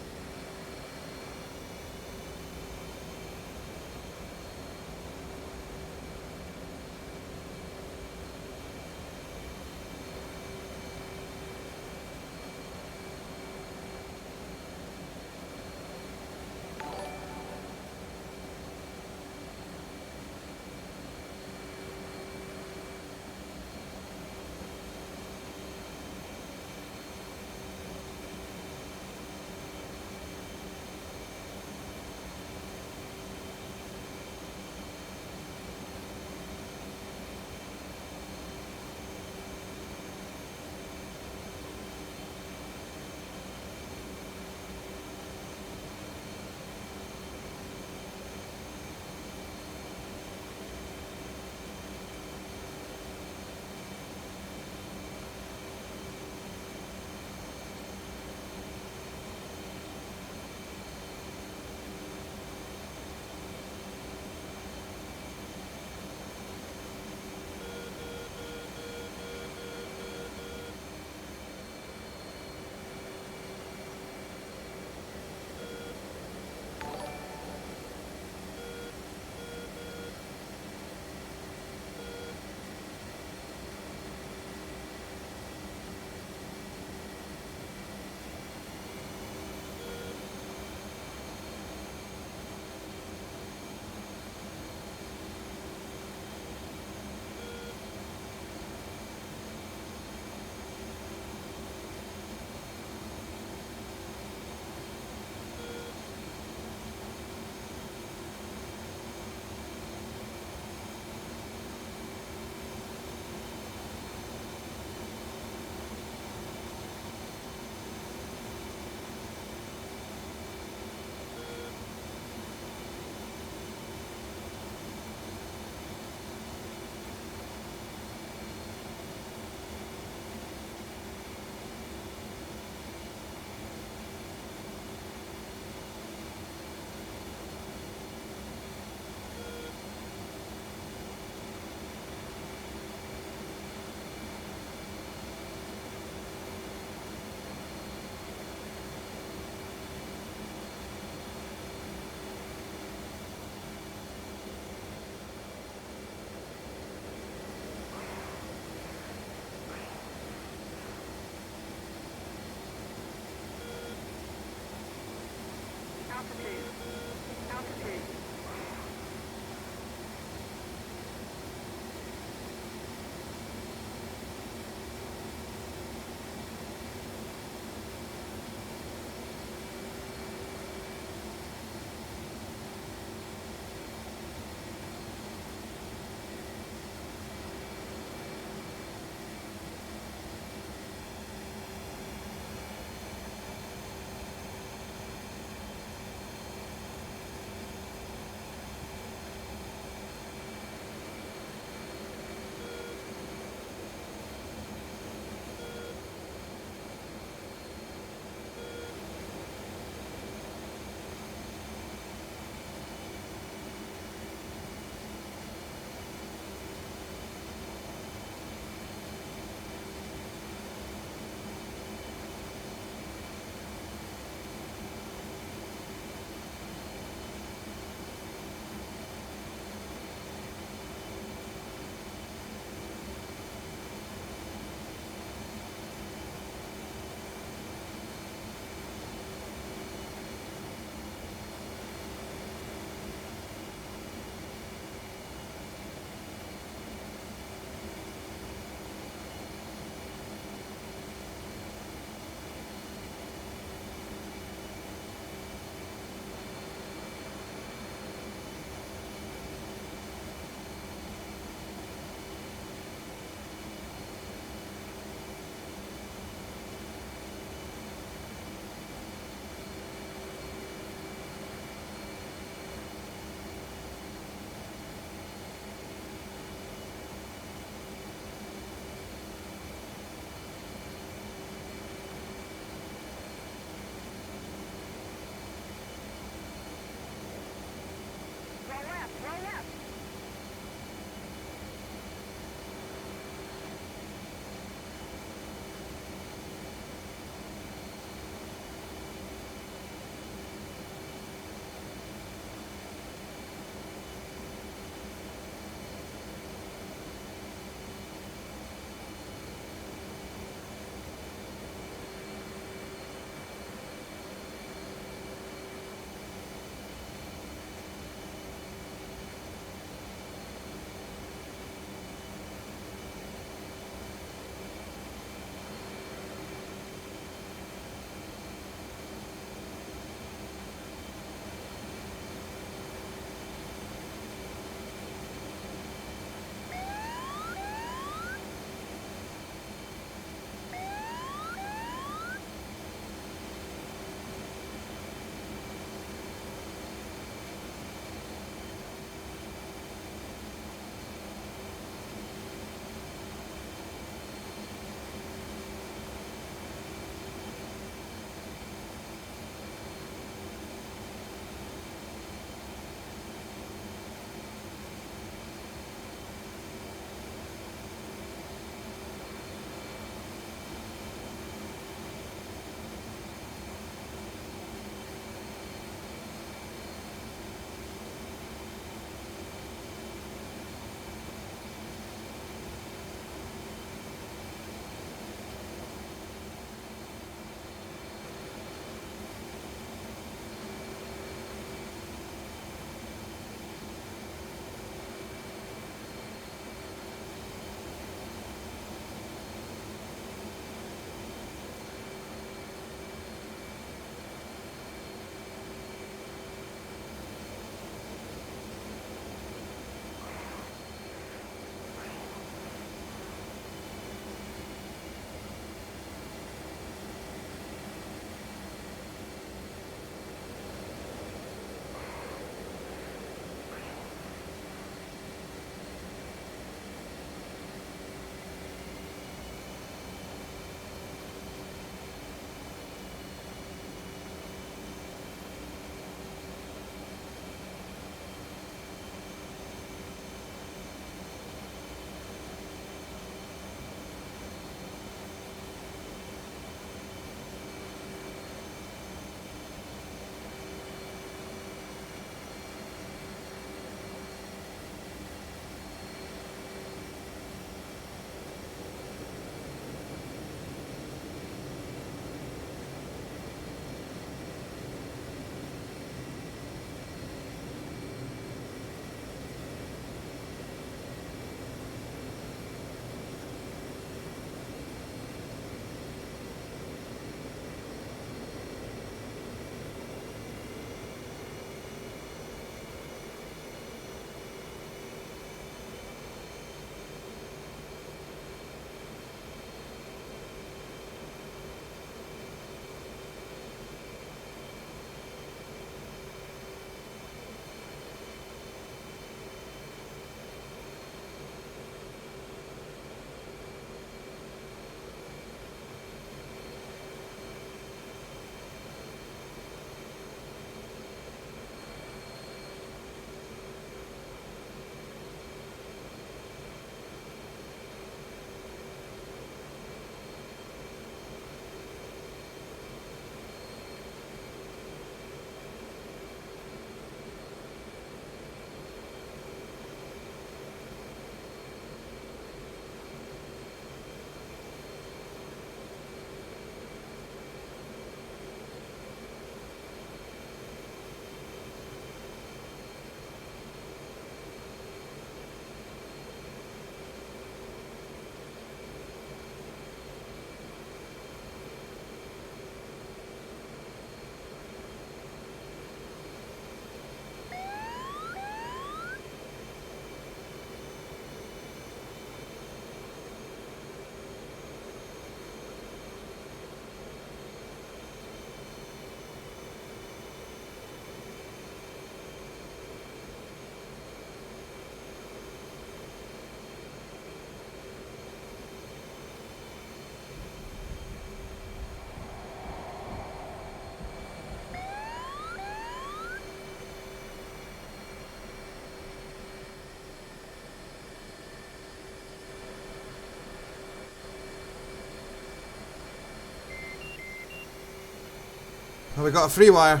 Well, we got a free wire.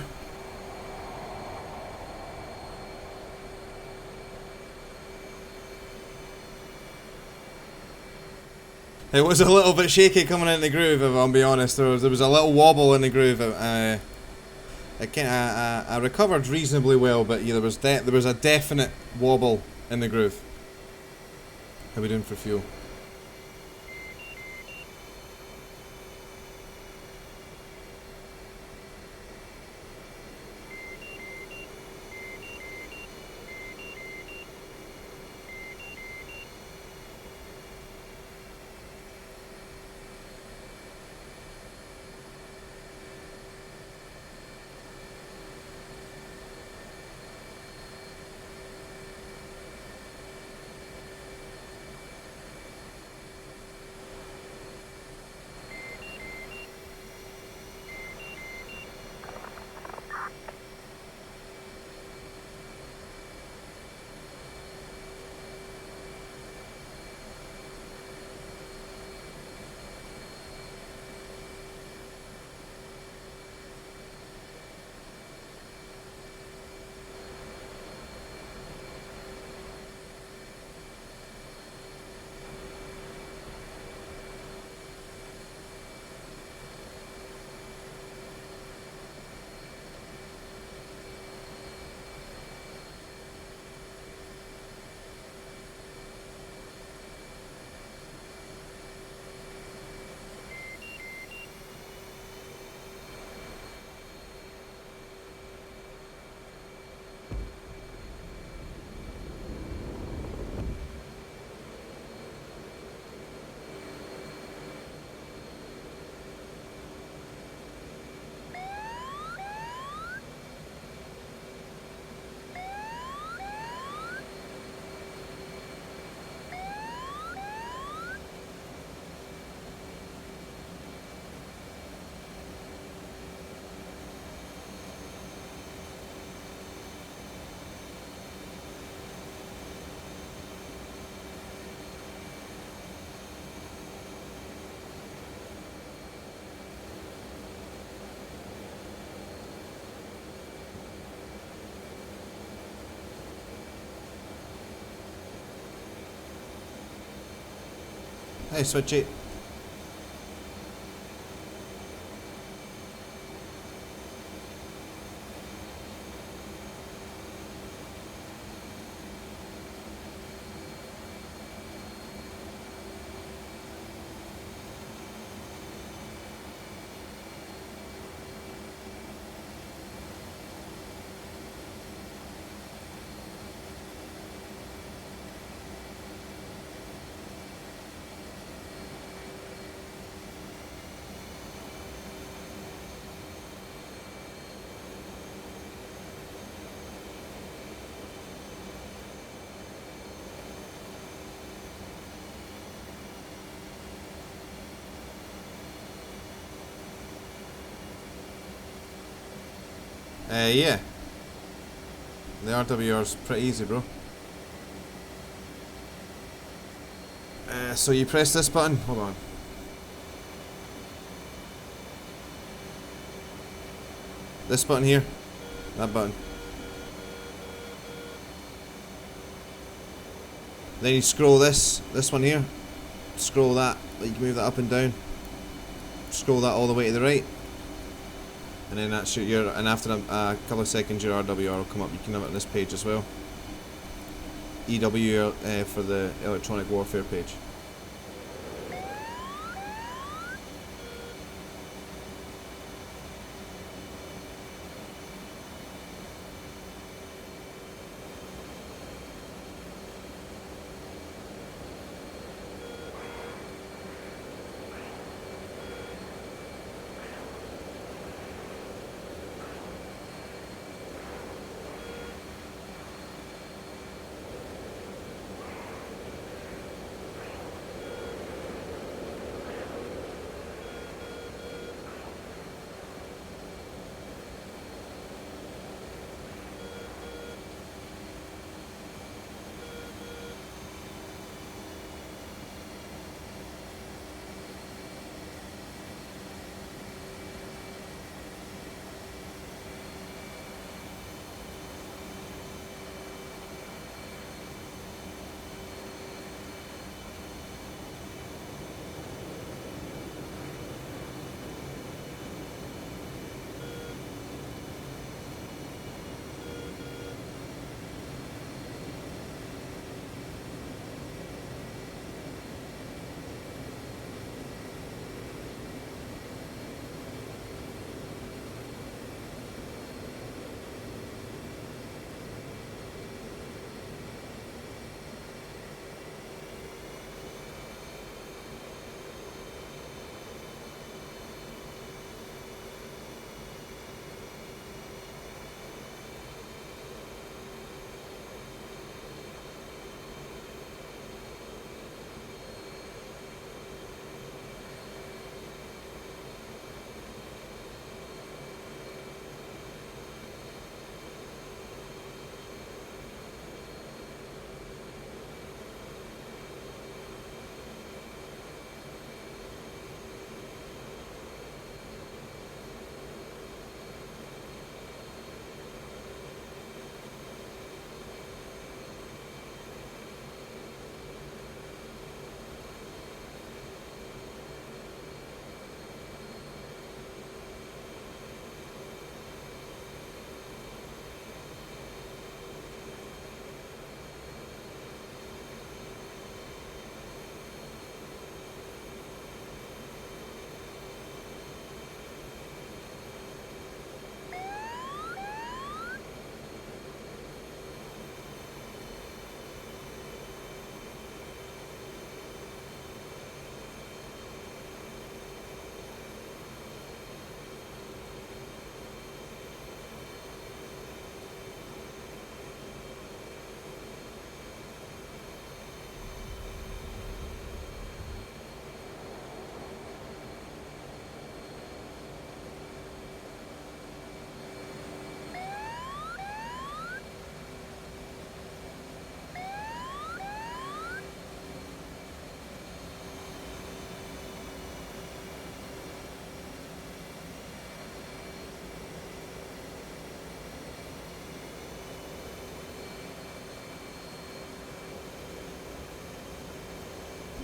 It was a little bit shaky coming in the groove, if I'll be honest. There was a little wobble in the groove. I recovered reasonably well, but yeah, there was a definite wobble in the groove. How are we doing for fuel? Hey, switch it. Yeah. The RWR's pretty easy, bro. So you press this button. Hold on. This button here. That button. Then you scroll this one here. Scroll that. You can move that up and down. Scroll that all the way to the right. And then that's your, and after a couple of seconds your RWR will come up. You can have it on this page as well. EW for the electronic warfare page.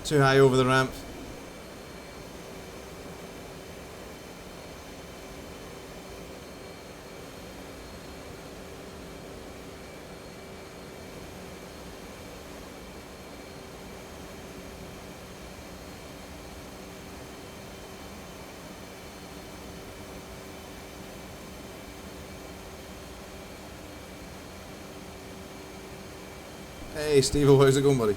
Too high over the ramp. Hey Steve, how's it going, buddy?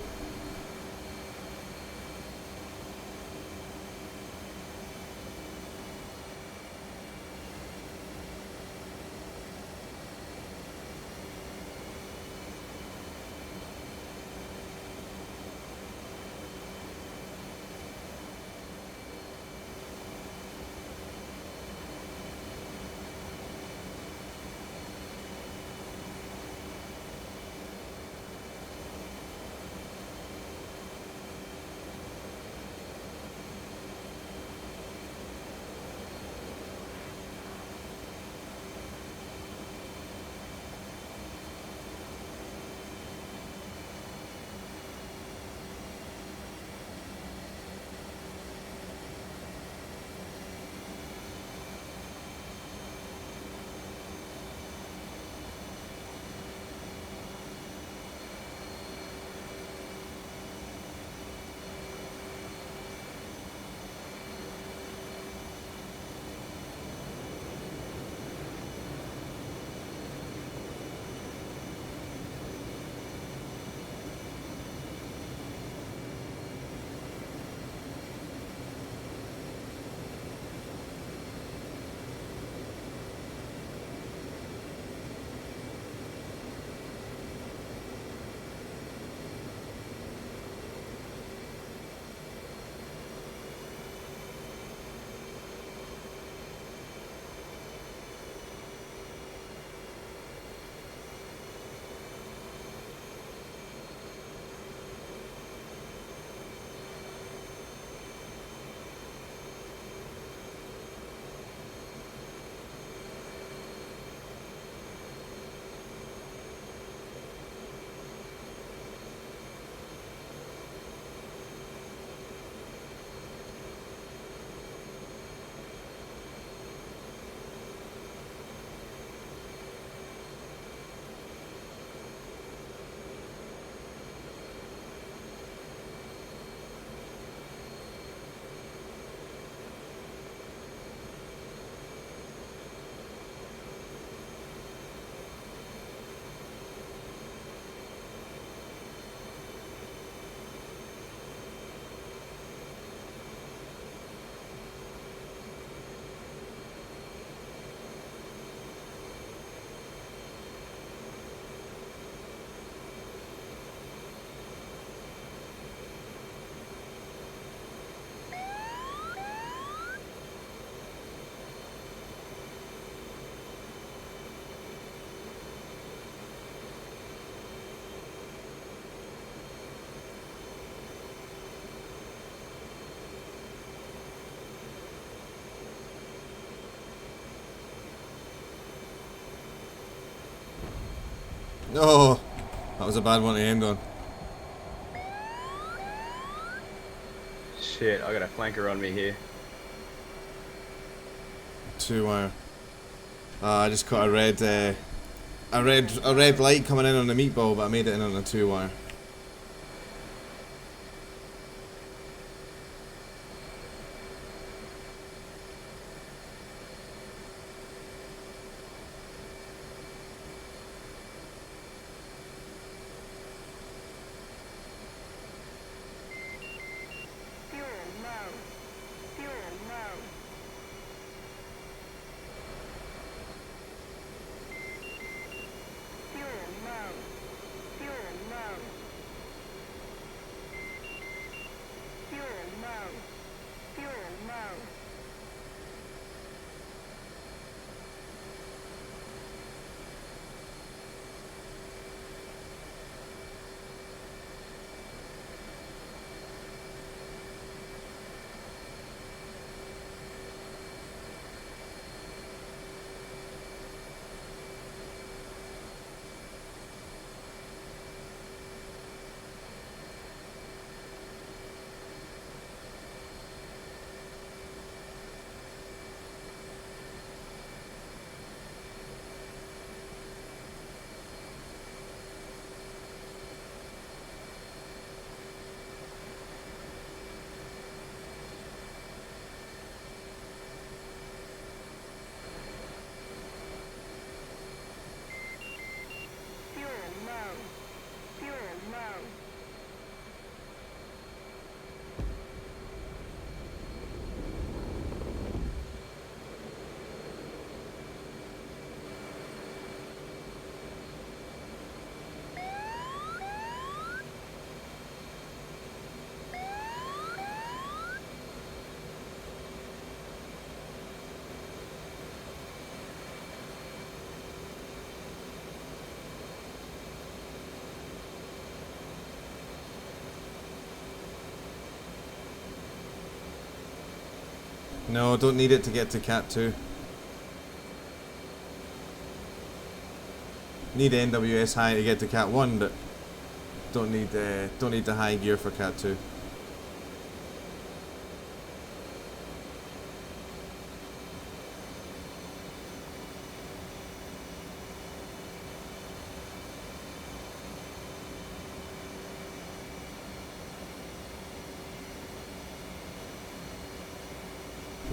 Oh, that was a bad one to end on. Shit, I got a flanker on me here. 2-wire. I just caught a red light coming in on the meatball, but I made it in on a 2-wire. Fuel low. Fuel low. Fuel low. Fuel low. No, don't need it to get to Cat 2. Need NWS high to get to Cat 1, but don't need the high gear for Cat 2.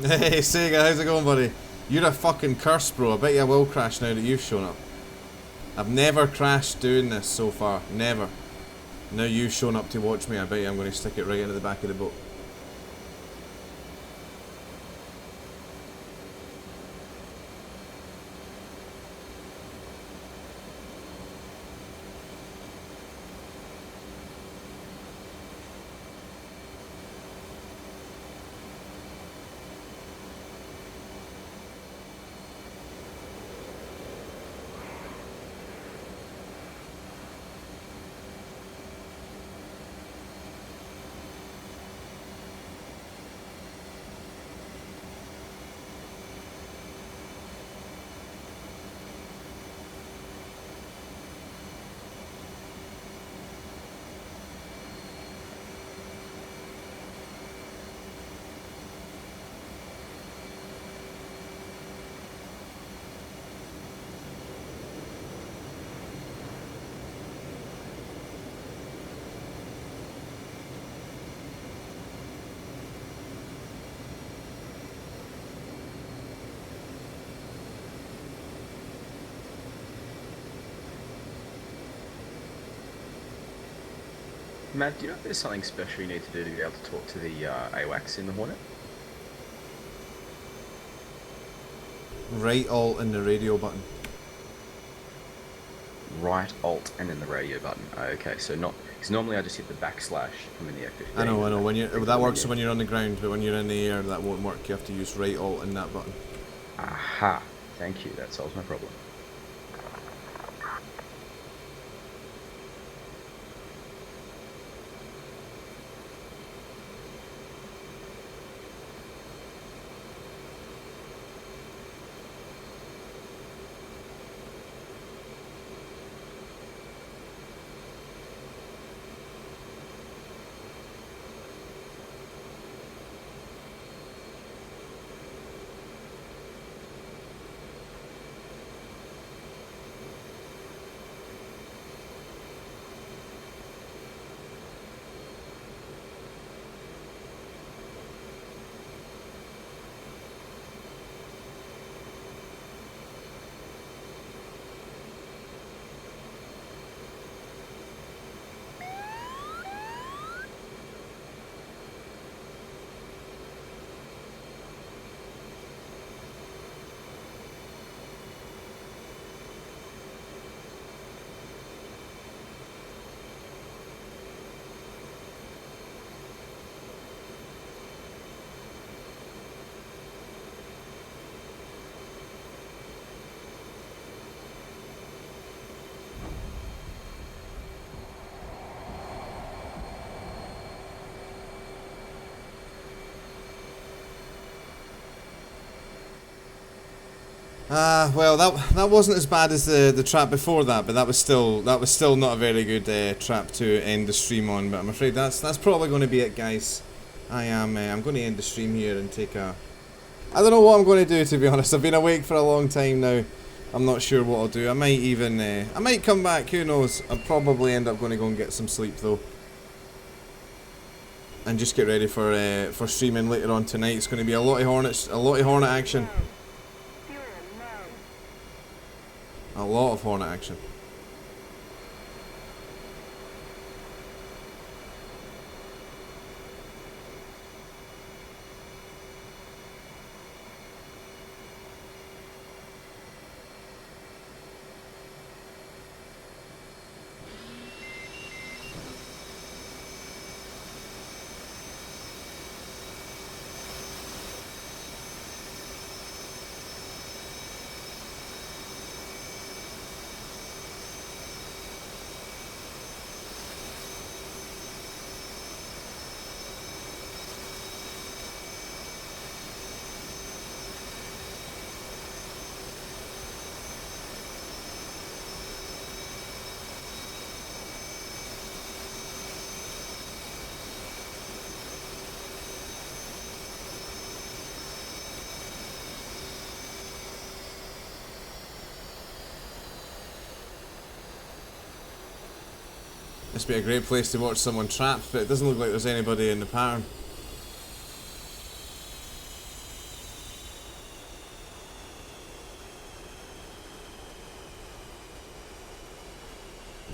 Hey Sega, how's it going, buddy? You're a fucking curse, bro. I bet you I will crash now that you've shown up. I've never crashed doing this so far. Never. Now you've shown up to watch me, I bet you I'm going to stick it right into the back of the boat. Matt, do you know if there's something special you need to do to be able to talk to the AWACS in the Hornet? Right alt in the radio button. Right alt and then the radio button. Okay, so not because normally I just hit the backslash from in the F15. I know. When you that works when you're on the ground, but when you're in the air, that won't work. You have to use right alt in that button. Aha! Thank you. That solves my problem. Well, that wasn't as bad as the trap before that, but that was still not a very good trap to end the stream on. But I'm afraid that's probably going to be it, guys. I'm going to end the stream here and take a. I don't know what I'm going to do, to be honest. I've been awake for a long time now. I'm not sure what I'll do. I might even I might come back. Who knows? I'll probably end up going to go and get some sleep though, and just get ready for streaming later on tonight. It's going to be a lot of Hornet action. A lot of Hornet action. This would be a great place to watch someone trap, but it doesn't look like there's anybody in the pattern.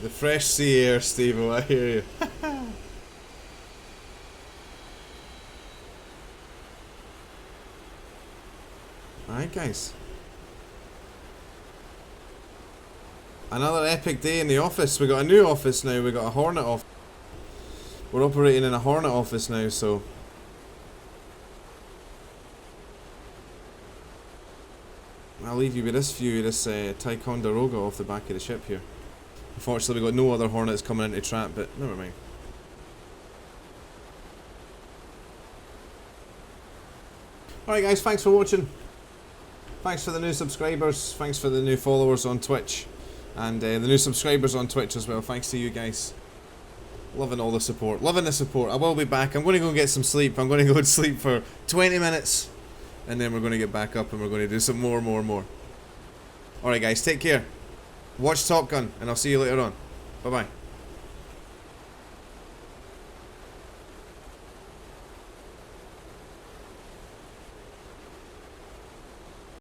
The fresh sea air, Steve-O, I hear you. Alright guys. Another epic day in the office. We got a new office now, we got a Hornet office. We're operating in a Hornet office now, so... I'll leave you with this view of this Ticonderoga off the back of the ship here. Unfortunately we got no other Hornets coming into trap, but never mind. Alright guys, thanks for watching. Thanks for the new subscribers, thanks for the new followers on Twitch. And the new subscribers on Twitch as well, thanks to you guys. Loving all the support, loving the support. I will be back, I'm going to go and get some sleep. I'm going to go and sleep for 20 minutes. And then we're going to get back up and we're going to do some more. Alright guys, take care. Watch Top Gun, and I'll see you later on. Bye bye.